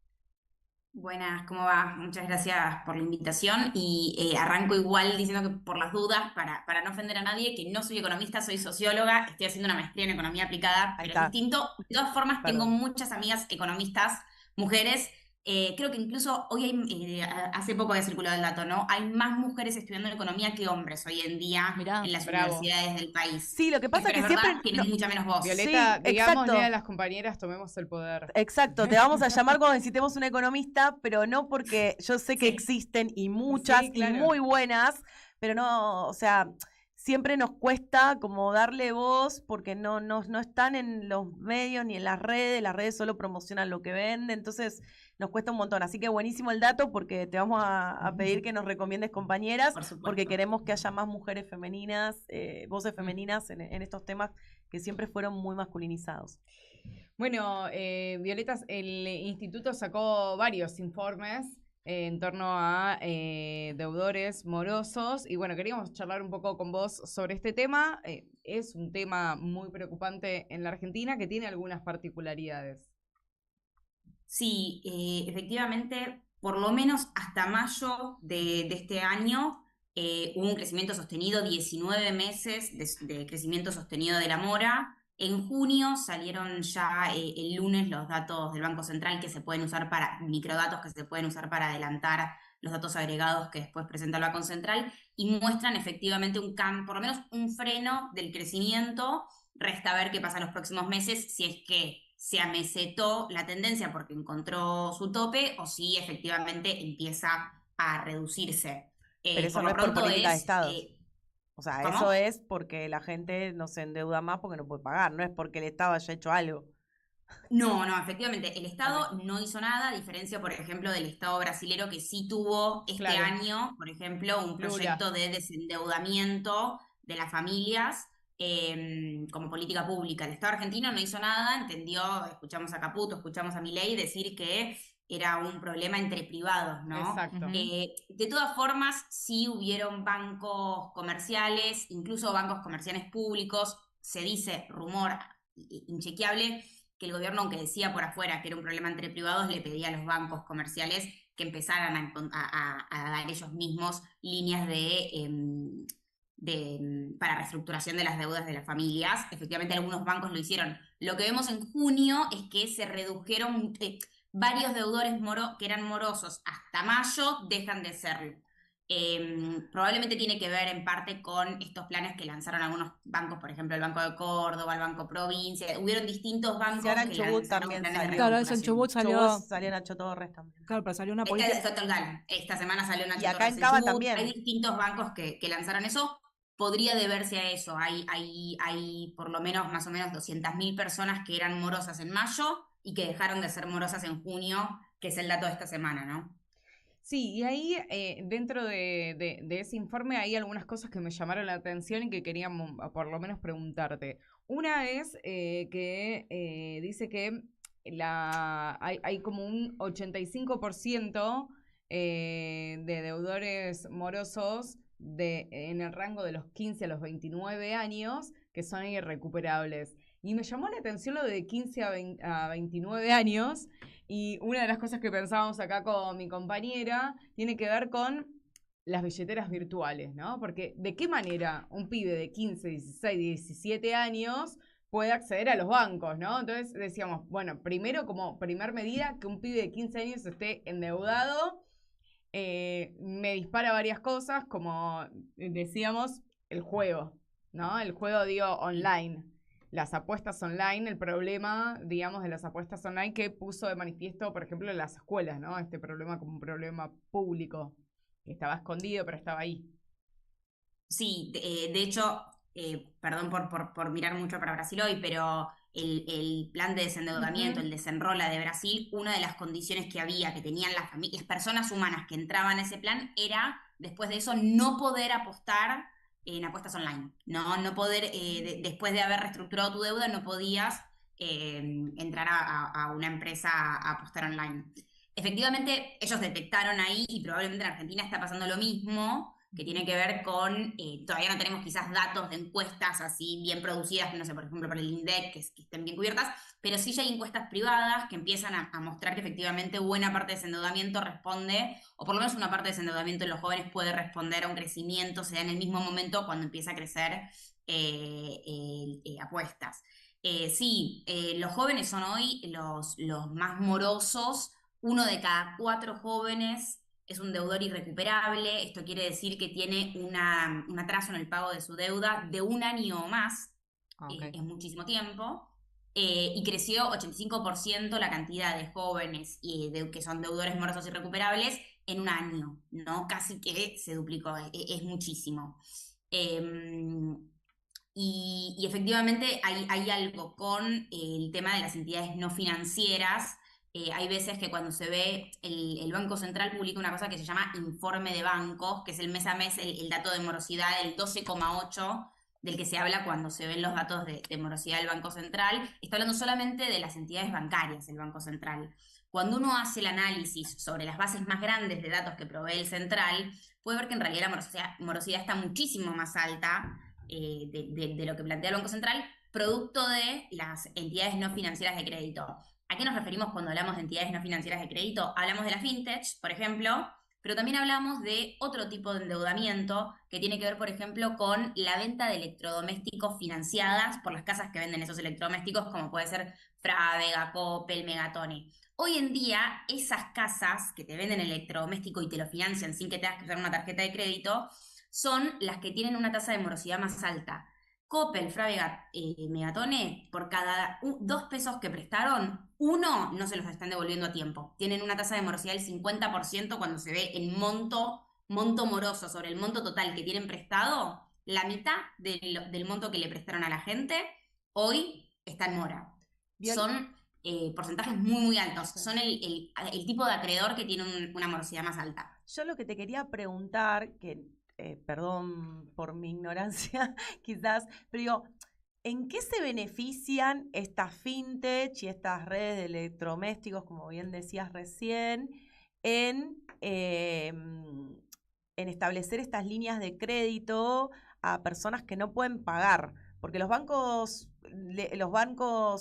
Buenas, ¿cómo va? Muchas gracias por la invitación y arranco igual diciendo que por las dudas, para no ofender a nadie, que no soy economista, soy socióloga, estoy haciendo una maestría en economía aplicada, pero es distinto. De todas formas, tengo muchas amigas economistas, mujeres. Creo que incluso hoy hay, hace poco había circulado el dato, ¿no? Hay más mujeres estudiando economía que hombres hoy en día en las universidades del país. Sí, lo que pasa es que siempre tienen mucha menos voz. Violeta, Sí, digámosle exacto. a las compañeras, tomemos el poder. Exacto, te vamos a llamar cuando necesitemos una economista, pero no porque yo sé que existen y muchas Sí, claro. y muy buenas, pero no, o sea, siempre nos cuesta como darle voz porque no están en los medios ni en las redes solo promocionan lo que venden, entonces nos cuesta un montón. Así que buenísimo el dato porque te vamos a pedir que nos recomiendes compañeras, porque queremos que haya más mujeres femeninas, voces femeninas en estos temas que siempre fueron muy masculinizados. Bueno, Violeta, el instituto sacó varios informes en torno a deudores morosos y bueno, queríamos charlar un poco con vos sobre este tema. Es un tema muy preocupante en la Argentina que tiene algunas particularidades. Sí, efectivamente, por lo menos hasta mayo de este año hubo un crecimiento sostenido, 19 meses de crecimiento sostenido de la mora. En junio salieron ya el lunes los datos del Banco Central que se pueden usar microdatos que se pueden usar para adelantar los datos agregados que después presenta el Banco Central y muestran efectivamente por lo menos un freno del crecimiento. Resta ver qué pasa en los próximos meses, si es que se amesetó la tendencia porque encontró su tope o si efectivamente empieza a reducirse. Pero eso no es por política de Estado. O sea, ¿cómo? eso es porque la gente no se endeuda más porque no puede pagar, no es porque el Estado haya hecho algo. No, efectivamente, el Estado no hizo nada, a diferencia, por ejemplo, del Estado brasilero que sí tuvo este año, por ejemplo, un proyecto de desendeudamiento de las familias como política pública. El Estado argentino no hizo nada, entendió, escuchamos a Caputo, escuchamos a Milei decir que era un problema entre privados, ¿no? Exacto. De todas formas, sí hubieron bancos comerciales, incluso bancos comerciales públicos, se dice, rumor inchequeable, que el gobierno, aunque decía por afuera que era un problema entre privados, le pedía a los bancos comerciales que empezaran a dar ellos mismos líneas para reestructuración de las deudas de las familias. Efectivamente, algunos bancos lo hicieron. Lo que vemos en junio es que se redujeron varios deudores que eran morosos hasta mayo, dejan de serlo. Probablemente tiene que ver en parte con estos planes que lanzaron algunos bancos, por ejemplo el Banco de Córdoba, el Banco Provincia. Hubieron distintos bancos Si ahora en que Chubut lanzaron también planes de salió. Claro, eso en Chubut salió. Salió Nacho Torres también. Claro, pero salió una política. Total, esta semana salió Nacho Y acá Torres en Cava Chubut. también. Hay distintos bancos que lanzaron eso. Podría deberse a eso. Hay por lo menos más o menos 200.000 personas que eran morosas en mayo y que dejaron de ser morosas en junio, que es el dato de esta semana, ¿no? Sí, y ahí dentro de ese informe hay algunas cosas que me llamaron la atención y que queríamos por lo menos preguntarte. Una es que dice que hay como un 85% de deudores morosos en el rango de los 15 a los 29 años que son irrecuperables. Y me llamó la atención lo de 15 a 29 años. Y una de las cosas que pensábamos acá con mi compañera tiene que ver con las billeteras virtuales, ¿no? Porque ¿de qué manera un pibe de 15, 16, 17 años puede acceder a los bancos, ¿no? Entonces decíamos, bueno, primero como primer medida que un pibe de 15 años esté endeudado, me dispara varias cosas, como decíamos, el juego, ¿no? El juego, digo, online. Las apuestas online, el problema, digamos, de las apuestas online que puso de manifiesto, por ejemplo, en las escuelas, ¿no? Este problema como un problema público, que estaba escondido, pero estaba ahí. Sí, de hecho, perdón por mirar mucho para Brasil hoy, pero el plan de desendeudamiento, el desenrola de Brasil, una de las condiciones que había, que tenían las personas humanas que entraban a ese plan, era, después de eso, no poder apostar en apuestas online, no poder, después de haber reestructurado tu deuda, no podías entrar a una empresa a apostar online. Efectivamente, ellos detectaron ahí, y probablemente en Argentina está pasando lo mismo, que tiene que ver con, todavía no tenemos quizás datos de encuestas así bien producidas, no sé, por ejemplo, para el INDEC, que estén bien cubiertas, pero sí ya hay encuestas privadas que empiezan a mostrar que efectivamente buena parte de ese endeudamiento responde, o por lo menos una parte de ese endeudamiento en los jóvenes puede responder a un crecimiento, se da en el mismo momento cuando empieza a crecer apuestas. Sí, los jóvenes son hoy los más morosos. 1 de cada 4 jóvenes es un deudor irrecuperable. Esto quiere decir que tiene un atraso en el pago de su deuda de 1 año o más. Es muchísimo tiempo. Y creció 85% la cantidad de jóvenes que son deudores morosos irrecuperables en 1 año, ¿no? Casi que se duplicó, es muchísimo. Y efectivamente hay algo con el tema de las entidades no financieras. Hay veces que cuando se ve, el Banco Central publica una cosa que se llama informe de bancos, que es el mes a mes el dato de morosidad del 12,8, del que se habla cuando se ven los datos de morosidad del Banco Central. Está hablando solamente de las entidades bancarias, el Banco Central. Cuando uno hace el análisis sobre las bases más grandes de datos que provee el Central, puede ver que en realidad la morosidad está muchísimo más alta de lo que plantea el Banco Central, producto de las entidades no financieras de crédito. ¿A qué nos referimos cuando hablamos de entidades no financieras de crédito? Hablamos de la fintech, por ejemplo, pero también hablamos de otro tipo de endeudamiento que tiene que ver, por ejemplo, con la venta de electrodomésticos financiadas por las casas que venden esos electrodomésticos, como puede ser Frávega, Coppel, Megatone. Hoy en día, esas casas que te venden electrodoméstico y te lo financian sin que tengas que usar una tarjeta de crédito, son las que tienen una tasa de morosidad más alta. Coppel, Frávega, Megatone, por cada 2 pesos que prestaron, 1 no se los están devolviendo a tiempo. Tienen una tasa de morosidad del 50% cuando se ve el monto moroso sobre el monto total que tienen prestado, la mitad del monto que le prestaron a la gente, hoy está en mora. Bien. Son porcentajes muy, muy altos. Son el tipo de acreedor que tiene una morosidad más alta. Yo lo que te quería preguntar, que perdón por mi ignorancia quizás, pero digo, ¿en qué se benefician estas fintech y estas redes de electrodomésticos, como bien decías recién, en establecer estas líneas de crédito a personas que no pueden pagar? Porque los bancos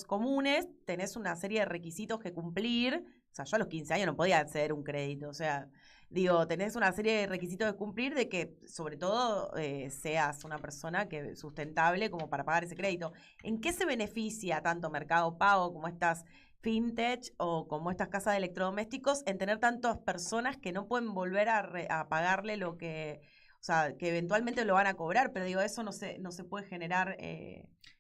comunes tenés una serie de requisitos que cumplir. O sea, yo a los 15 años no podía acceder a un crédito, o sea, digo, tenés una serie de requisitos de cumplir de que, sobre todo, seas una persona sustentable como para pagar ese crédito. ¿En qué se beneficia tanto Mercado Pago como estas fintech o como estas casas de electrodomésticos en tener tantas personas que no pueden volver a pagarle lo que, o sea, que eventualmente lo van a cobrar, pero digo, eso no se puede generar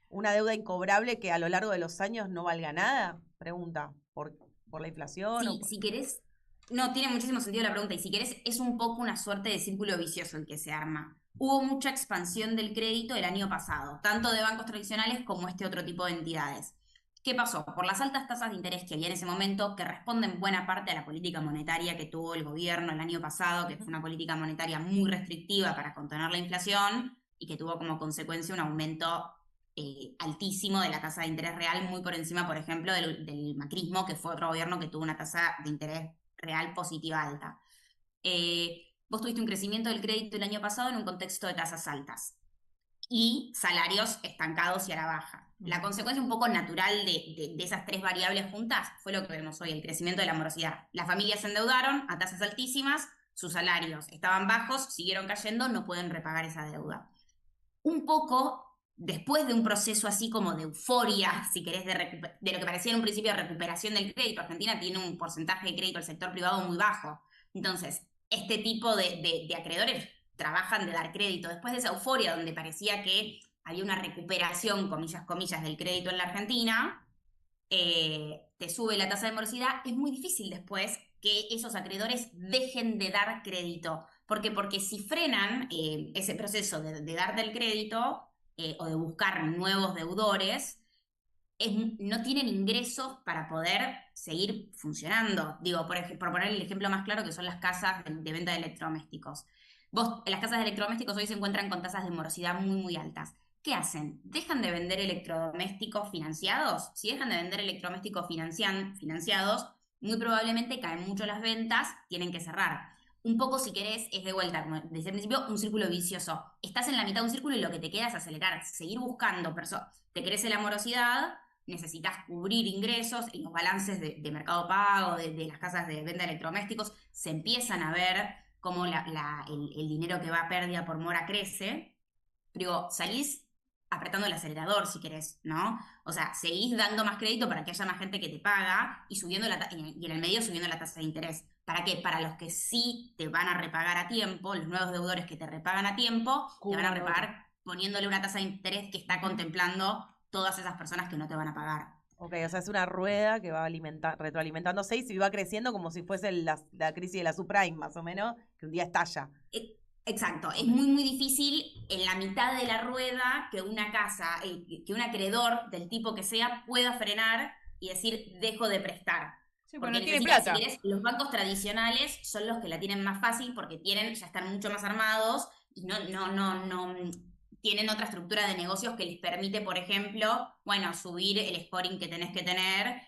una deuda incobrable que a lo largo de los años no valga nada, pregunta, por la inflación. Sí, si querés, no, tiene muchísimo sentido la pregunta, y si querés, es un poco una suerte de círculo vicioso el que se arma. Hubo mucha expansión del crédito el año pasado, tanto de bancos tradicionales como este otro tipo de entidades. ¿Qué pasó? Por las altas tasas de interés que había en ese momento, que responden buena parte a la política monetaria que tuvo el gobierno el año pasado, que fue una política monetaria muy restrictiva para contener la inflación y que tuvo como consecuencia un aumento altísimo de la tasa de interés real, muy por encima, por ejemplo, del macrismo, que fue otro gobierno que tuvo una tasa de interés real positiva alta. Vos tuviste un crecimiento del crédito el año pasado en un contexto de tasas altas y salarios estancados y a la baja. La consecuencia un poco natural de esas tres variables juntas fue lo que vemos hoy, el crecimiento de la morosidad. Las familias se endeudaron a tasas altísimas, sus salarios estaban bajos, siguieron cayendo, no pueden repagar esa deuda. Un poco después de un proceso así como de euforia, si querés, de lo que parecía en un principio de recuperación del crédito, Argentina tiene un porcentaje de crédito al sector privado muy bajo. Entonces, este tipo de acreedores trabajan de dar crédito. Después de esa euforia donde parecía que había una recuperación, comillas, del crédito en la Argentina, te sube la tasa de morosidad, es muy difícil después que esos acreedores dejen de dar crédito. ¿Por qué? Porque si frenan ese proceso de darte el crédito o de buscar nuevos deudores, no tienen ingresos para poder seguir funcionando. Digo, por poner el ejemplo más claro, que son las casas de venta de electrodomésticos. Las casas de electrodomésticos hoy se encuentran con tasas de morosidad muy, muy altas. ¿Qué hacen? ¿Dejan de vender electrodomésticos financiados? Si dejan de vender electrodomésticos financiados, muy probablemente caen mucho las ventas, tienen que cerrar. Un poco, si querés, es de vuelta, como decía al principio, un círculo vicioso. Estás en la mitad de un círculo y lo que te queda es acelerar, seguir buscando te crece la morosidad, necesitas cubrir ingresos, en los balances de Mercado Pago, de las casas de venta de electrodomésticos, se empiezan a ver cómo el dinero que va a pérdida por mora crece. Digo, salís apretando el acelerador, si querés, ¿no? O sea, seguís dando más crédito para que haya más gente que te paga y y en el medio subiendo la tasa de interés. ¿Para qué? Para los que sí te van a repagar a tiempo, los nuevos deudores que te repagan a tiempo, te van a repagar poniéndole una tasa de interés que está contemplando todas esas personas que no te van a pagar. Ok, o sea, es una rueda que va retroalimentándose y se va creciendo como si fuese la crisis de la subprime, más o menos, que un día estalla. Exacto, es muy, muy difícil en la mitad de la rueda que una casa, que un acreedor del tipo que sea pueda frenar y decir, dejo de prestar. Sí, porque no tiene plata. Si querés, los bancos tradicionales son los que la tienen más fácil porque ya están mucho más armados y no tienen otra estructura de negocios que les permite, por ejemplo, subir el scoring que tenés que tener,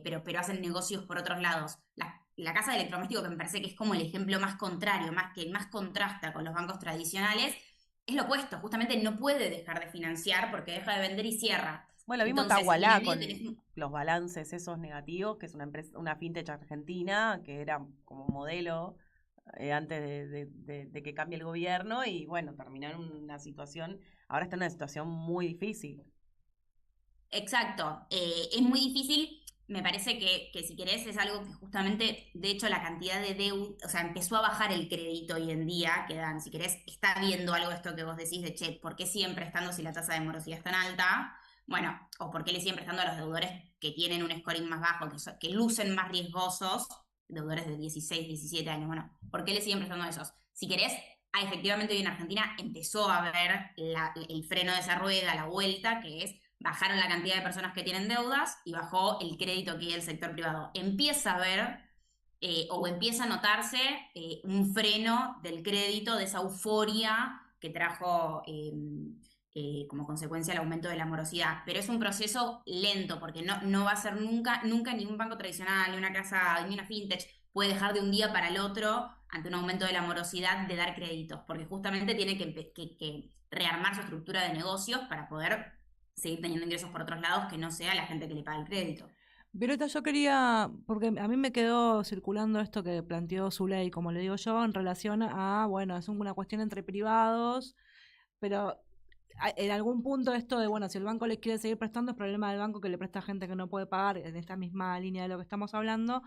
pero hacen negocios por otros lados. La casa de electrodoméstico, que me parece que es como el ejemplo más contrario, que más contrasta con los bancos tradicionales, es lo opuesto. Justamente no puede dejar de financiar porque deja de vender y cierra. Bueno, vimos Tahualá con los balances esos negativos, que es una fintech argentina, que era como modelo antes de que cambie el gobierno, y bueno, terminó en una situación, ahora está en una situación muy difícil. Exacto, es muy difícil. Me parece que si querés es algo que justamente, de hecho, la cantidad de deuda, o sea, empezó a bajar el crédito hoy en día que dan. Si querés, está viendo algo de esto que vos decís de, ¿por qué siguen prestando si la tasa de morosidad es tan alta? Bueno, o por qué le siguen prestando a los deudores que tienen un scoring más bajo, que lucen más riesgosos, deudores de 16, 17 años. Bueno, ¿por qué le siguen prestando a esos? Si querés, efectivamente hoy en Argentina empezó a ver el freno de esa rueda, la vuelta, que es bajaron la cantidad de personas que tienen deudas y bajó el crédito que hay del sector privado. Empieza a ver o empieza a notarse un freno del crédito, de esa euforia que trajo como consecuencia el aumento de la morosidad. Pero es un proceso lento porque no va a ser nunca ni un banco tradicional, ni una casa, ni una fintech puede dejar de un día para el otro ante un aumento de la morosidad de dar créditos, porque justamente tiene que rearmar su estructura de negocios para poder seguir teniendo ingresos por otros lados que no sea la gente que le paga el crédito. Violeta, yo quería, porque a mí me quedó circulando esto que planteó Zuley, como le digo yo, en relación a, es una cuestión entre privados, pero en algún punto esto de, bueno, si el banco les quiere seguir prestando, es problema del banco que le presta a gente que no puede pagar, en esta misma línea de lo que estamos hablando.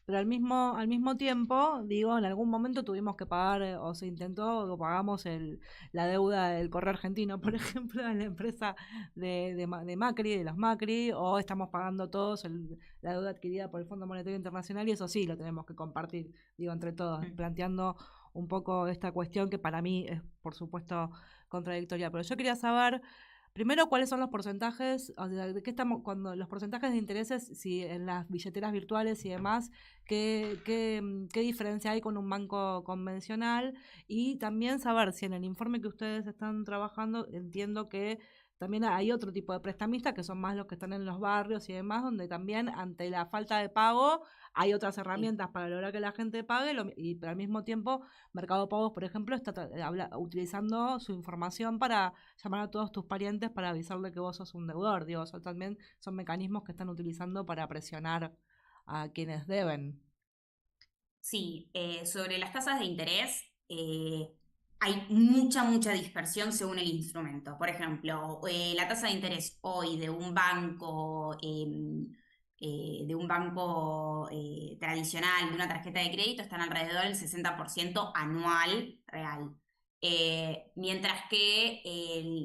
Pero al mismo tiempo, digo, en algún momento tuvimos que pagar, o se intentó, o pagamos la deuda del Correo Argentino, por ejemplo, de la empresa de Macri, de los Macri, o estamos pagando todos la deuda adquirida por el Fondo Monetario Internacional, y eso sí lo tenemos que compartir, digo, entre todos, planteando un poco esta cuestión que para mí es, por supuesto, contradictoria. Pero yo quería saber, primero, cuáles son los porcentajes, o sea, de qué estamos, cuando los porcentajes de intereses, si en las billeteras virtuales y demás, qué diferencia hay con un banco convencional, y también saber si en el informe que ustedes están trabajando, entiendo que también hay otro tipo de prestamistas, que son más los que están en los barrios y demás, donde también ante la falta de pago hay otras herramientas para lograr que la gente pague, pero al mismo tiempo Mercado Pagos, por ejemplo, está utilizando su información para llamar a todos tus parientes para avisarle que vos sos un deudor. Digo, eso también son mecanismos que están utilizando para presionar a quienes deben. Sí, sobre las tasas de interés, hay mucha dispersión según el instrumento. Por ejemplo, la tasa de interés hoy de un banco tradicional, de una tarjeta de crédito, están alrededor del 60% anual real. Mientras que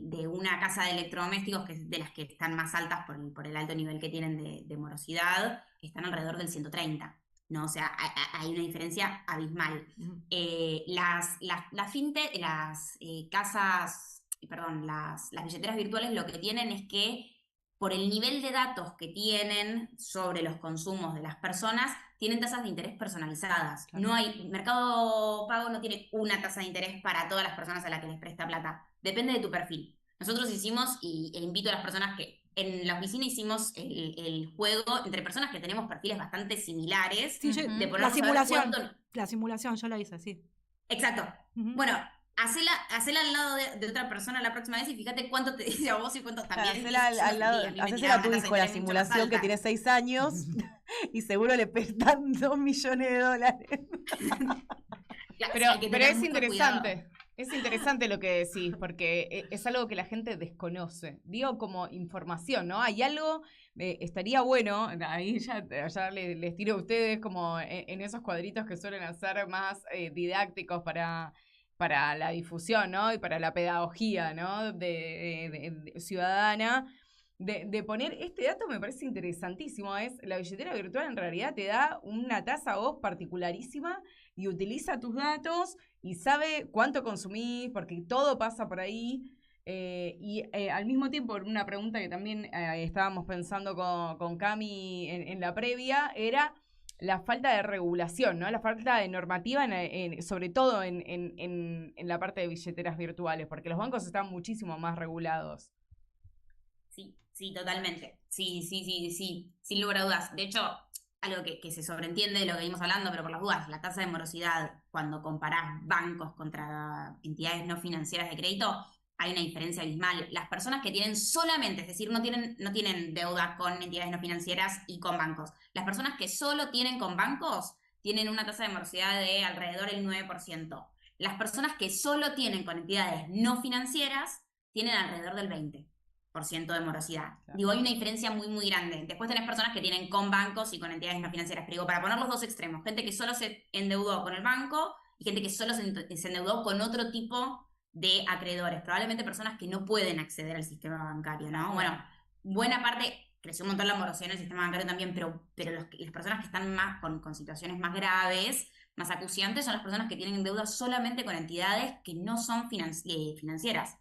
de una casa de electrodomésticos, que es de las que están más altas por el alto nivel que tienen de morosidad, están alrededor del 130%. ¿No? O sea, hay una diferencia abismal. Las billeteras virtuales lo que tienen es que por el nivel de datos que tienen sobre los consumos de las personas, tienen tasas de interés personalizadas. Claro. Mercado Pago no tiene una tasa de interés para todas las personas a las que les presta plata. Depende de tu perfil. Nosotros hicimos, e invito a las personas que en la oficina hicimos el juego entre personas que tenemos perfiles bastante similares. Sí, de la simulación. La simulación, yo la hice, sí. Exacto. Bueno, hacela al lado de otra persona la próxima vez y fíjate cuánto te dice a vos y cuánto también. Hacela al lado, hacésela a tu hijo la simulación que tiene 6 años y seguro le prestan $2 millones. Pero es interesante. Cuidado. Es interesante lo que decís, porque es algo que la gente desconoce. Digo, como información, ¿no? Hay algo, estaría bueno, ahí ya les tiro a ustedes como en esos cuadritos que suelen hacer más didácticos para la difusión, ¿no? Y para la pedagogía, ¿no? de ciudadana. De poner este dato me parece interesantísimo. La billetera virtual en realidad te da una tasa a vos particularísima y utiliza tus datos y sabe cuánto consumís, porque todo pasa por ahí. Al mismo tiempo, una pregunta que también estábamos pensando con Cami en la previa, era la falta de regulación, ¿no? La falta de normativa, sobre todo en la parte de billeteras virtuales, porque los bancos están muchísimo más regulados. Sí, totalmente. Sí, sin lugar a dudas. De hecho, algo que se sobreentiende de lo que venimos hablando, pero por las dudas, la tasa de morosidad, cuando comparás bancos contra entidades no financieras de crédito, hay una diferencia abismal. Las personas que tienen solamente, es decir, no tienen deuda con entidades no financieras y con bancos. Las personas que solo tienen con bancos tienen una tasa de morosidad de alrededor del 9%. Las personas que solo tienen con entidades no financieras tienen alrededor del 20% de morosidad. Claro. Digo, hay una diferencia muy grande. Después tenés personas que tienen con bancos y con entidades no financieras. Pero digo, para poner los dos extremos, gente que solo se endeudó con el banco y gente que solo se endeudó con otro tipo de acreedores. Probablemente personas que no pueden acceder al sistema bancario, ¿no? Bueno, buena parte, creció un montón la morosidad en el sistema bancario también, pero las personas que están más con situaciones más graves, más acuciantes, son las personas que tienen deuda solamente con entidades que no son financieras.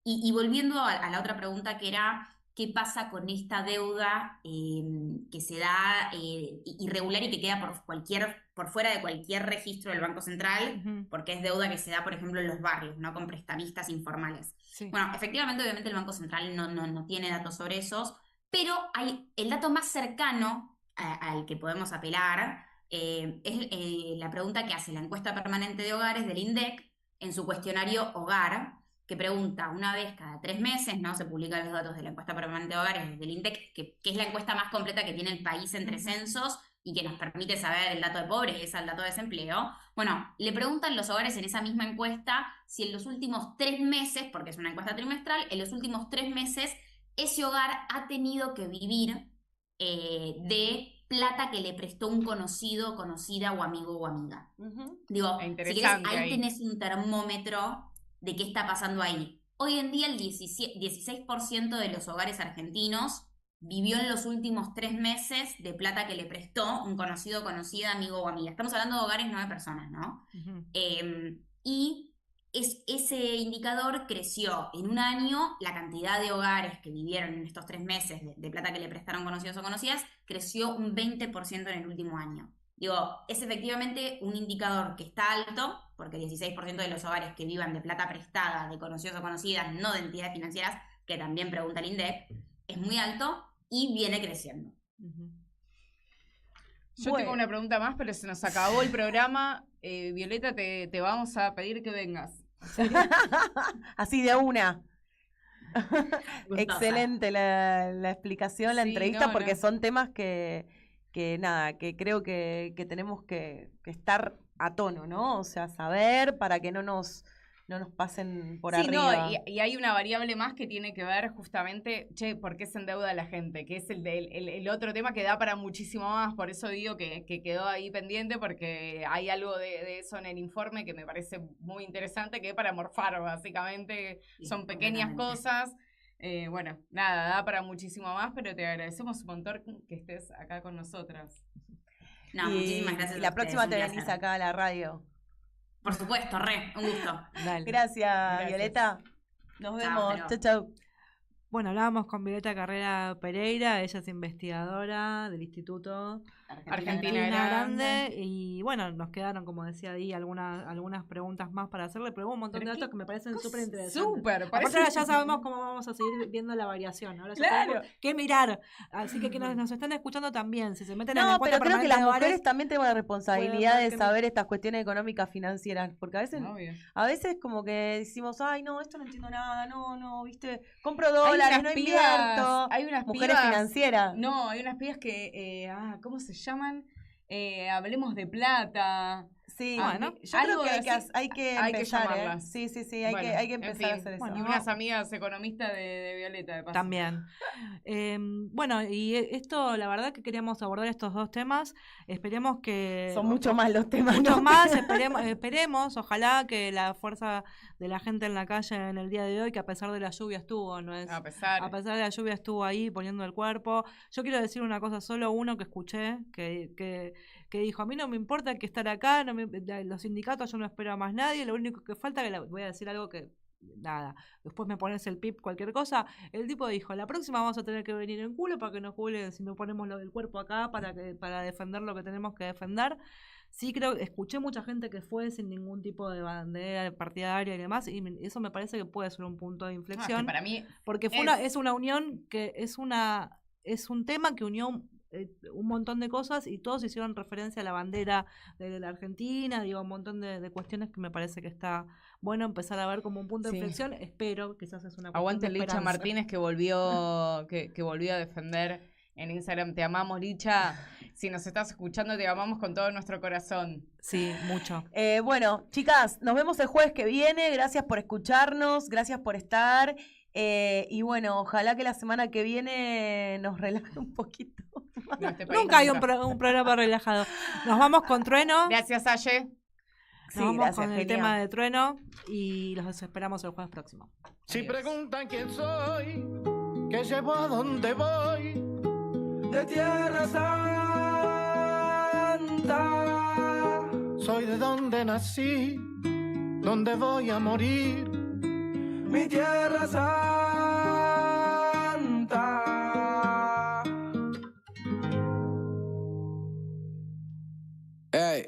Y volviendo a la otra pregunta, que era qué pasa con esta deuda que se da irregular y que queda por fuera de cualquier registro del Banco Central, porque es deuda que se da, por ejemplo, en los barrios, ¿no? Con prestamistas informales. Sí. Bueno, efectivamente, obviamente el Banco Central no tiene datos sobre esos, pero el dato más cercano al que podemos apelar es la pregunta que hace la encuesta permanente de hogares del INDEC en su cuestionario Hogar, que pregunta una vez cada 3 meses, ¿no? Se publican los datos de la encuesta permanente de hogares del INDEC, que es la encuesta más completa que tiene el país entre censos, y que nos permite saber el dato de pobreza, el dato de desempleo. Bueno, le preguntan los hogares en esa misma encuesta si en los últimos 3 meses, porque es una encuesta trimestral, en los últimos 3 meses ese hogar ha tenido que vivir de plata que le prestó un conocido, conocida o amigo o amiga. Digo, si querés, ahí tenés un termómetro de qué está pasando ahí. Hoy en día el 16% de los hogares argentinos vivió en los últimos 3 meses de plata que le prestó un conocido, conocida, amigo o amiga. Estamos hablando de hogares, no de personas, ¿no? Y ese indicador creció en un año, la cantidad de hogares que vivieron en estos 3 meses de plata que le prestaron conocidos o conocidas, creció un 20% en el último año. Digo, es efectivamente un indicador que está alto, porque el 16% de los hogares que vivan de plata prestada de conocidos o conocidas, no de entidades financieras, que también pregunta el INDEC, es muy alto y viene creciendo. Yo tengo una pregunta más, pero se nos acabó el programa. Violeta, te vamos a pedir que vengas. Así de una. Excelente la explicación, la entrevista, porque son temas que creo que tenemos que estar a tono, ¿no? O sea, saber para que no nos pasen por arriba. No, y hay una variable más que tiene que ver justamente, ¿por qué se endeuda la gente? Que es el otro tema que da para muchísimo más, por eso digo que quedó ahí pendiente, porque hay algo de eso en el informe que me parece muy interesante, que es para morfar, básicamente, son pequeñas cosas. Bueno, nada, da para muchísimo más, pero te agradecemos un montón que estés acá con nosotras. No, muchísimas gracias. Y la próxima te venís acá a la radio. Por supuesto, un gusto. Dale. Gracias, Violeta. Nos vemos. Chau, chau. Bueno, hablábamos con Violeta Carrera Pereira, ella es investigadora del Instituto Argentina Grande. Y bueno, nos quedaron, como decía Di, algunas preguntas más para hacerle, pero hubo un montón de datos que me parecen súper interesantes. Aparte ahora ya sabemos cómo vamos a seguir viendo la variación. Ahora ya tenemos que mirar. Así que nos están escuchando también, si se meten en la encuesta pero creo que las permanente de mujeres hogares, también tenemos la responsabilidad de saber estas cuestiones económicas financieras, porque a veces como que decimos, ay, no, esto no entiendo nada, no, viste, compro dólares, no invierto. Hay unas mujeres financieras. No, hay unas pibas que, ¿cómo se llaman? Hablemos de plata. Sí, bueno, yo creo que hay que empezar, llamarlas. Sí, hay que empezar a hacer eso. Bueno, y unas amigas economistas de Violeta, de paso. También. Bueno, y esto, la verdad que queríamos abordar estos 2 temas. Esperemos que... Son mucho más los temas. Muchos más, esperemos, ojalá que la fuerza de la gente en la calle en el día de hoy, que a pesar de la lluvia estuvo, ¿no es? A pesar de la lluvia estuvo ahí poniendo el cuerpo. Yo quiero decir una cosa, solo uno que escuché, que dijo, a mí no me importa que estar acá, los sindicatos yo no espero a más nadie, lo único que falta, voy a decir algo que, nada, después me pones el pip, cualquier cosa, el tipo dijo, la próxima vamos a tener que venir en culo para que nos culen si no ponemos lo del cuerpo acá para defender lo que tenemos que defender. Sí, escuché mucha gente que fue sin ningún tipo de bandera partidaria y demás, y eso me parece que puede ser un punto de inflexión. Es que para mí porque es una unión que es un tema que unió un montón de cosas y todos hicieron referencia a la bandera de la Argentina, digo, un montón de cuestiones que me parece que está bueno empezar a ver como un punto de inflexión. Espero, quizás es una cuestión Aguante de Licha esperanza. Martínez que volvió que volvió a defender en Instagram. Te amamos, Licha. Si nos estás escuchando, te amamos con todo nuestro corazón. Sí, mucho. Bueno, chicas, nos vemos el jueves que viene. Gracias por escucharnos, gracias por estar. Y bueno, ojalá que la semana que viene nos relaje un poquito. Nunca hay un programa relajado. Nos vamos con Trueno. Gracias, Aye. Nos vamos con el tema de Trueno y los esperamos el jueves próximo. Si preguntan quién soy, qué llevo, a dónde voy, de Tierra Santa. Soy de donde nací, donde voy a morir, mi Tierra Santa. Hey.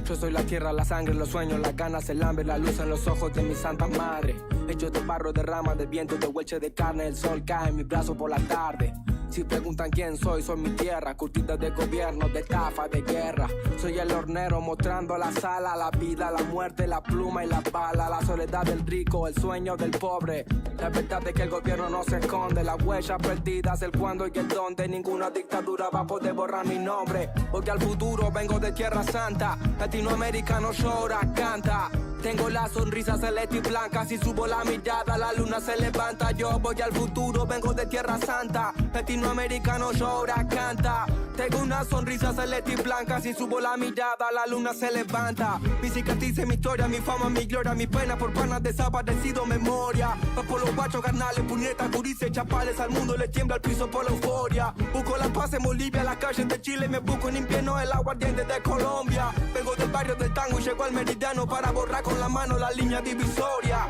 Yo soy la tierra, la sangre, los sueños, las ganas, el hambre, la luz en los ojos de mi santa madre. Hecho de barro, de ramas, de viento, de hueche de carne, el sol cae en mis brazos por la tarde. Si preguntan quién soy mi tierra, curtida de gobierno, de estafa, de guerra. Soy el hornero mostrando la sala, la vida, la muerte, la pluma y la bala. La soledad del rico, el sueño del pobre. La verdad es que el gobierno no se esconde. Las huellas perdidas, el cuándo y el dónde. Ninguna dictadura va a poder borrar mi nombre. Porque al futuro vengo de Tierra Santa. Latinoamericano llora, canta. Tengo la sonrisa celeste y blanca. Si subo la mirada, la luna se levanta. Yo voy al futuro, vengo de Tierra Santa. Latinoamericano llora, canta. Tengo una sonrisa celeste y blanca. Si subo la mirada, la luna se levanta. Mi cicatriz, mi historia, mi fama, mi gloria. Mi pena por panas desaparecido, memoria. Va por los guachos, carnales, puñetas, gurises, chapales. Al mundo le tiembla el piso por la euforia. Busco la paz en Bolivia, las calles de Chile. Me busco en invierno el aguardiente de Colombia. Vengo del barrio del tango y llego al meridiano para borrar con la mano la línea divisoria.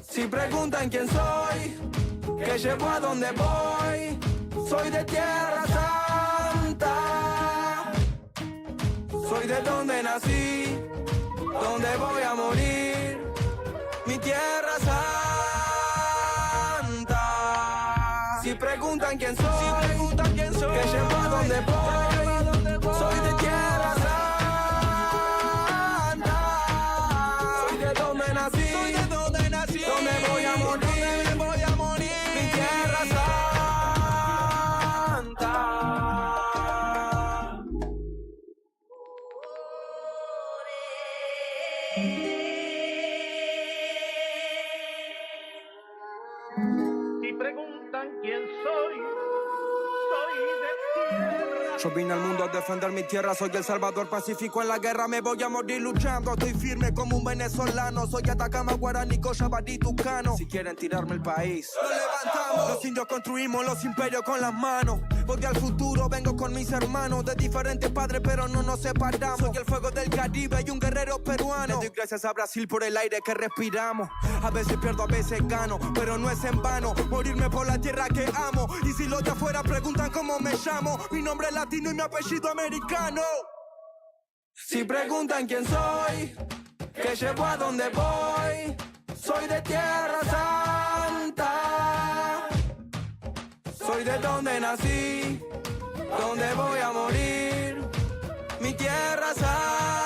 Si preguntan quién soy, que llevo a donde voy, soy de Tierra Santa. Soy de donde nací, donde voy a morir, mi Tierra Santa. Si preguntan quién soy, que llevo a donde voy, soy de Tierra Santa. Si preguntan quién soy de tierra. Yo vine al mundo a defender mi tierra, soy el Salvador Pacífico en la guerra, me voy a morir luchando. Estoy firme como un venezolano, soy Atacama, Guaraní, Cochabamba, Tucano. Si quieren tirarme el país, lo levantamos. Los indios construimos los imperios con las manos. Voy al futuro, vengo con mis hermanos, de diferentes padres pero no nos separamos. Soy el fuego del Caribe y un guerrero peruano. Le doy gracias a Brasil por el aire que respiramos. A veces pierdo, a veces gano, pero no es en vano morirme por la tierra que amo. Y si los de afuera preguntan cómo me llamo, mi nombre es latino y mi apellido americano. Si preguntan quién soy, que llevo a donde voy, soy de Tierra Santa. Soy de donde nací, donde voy a morir, mi Tierra Santa.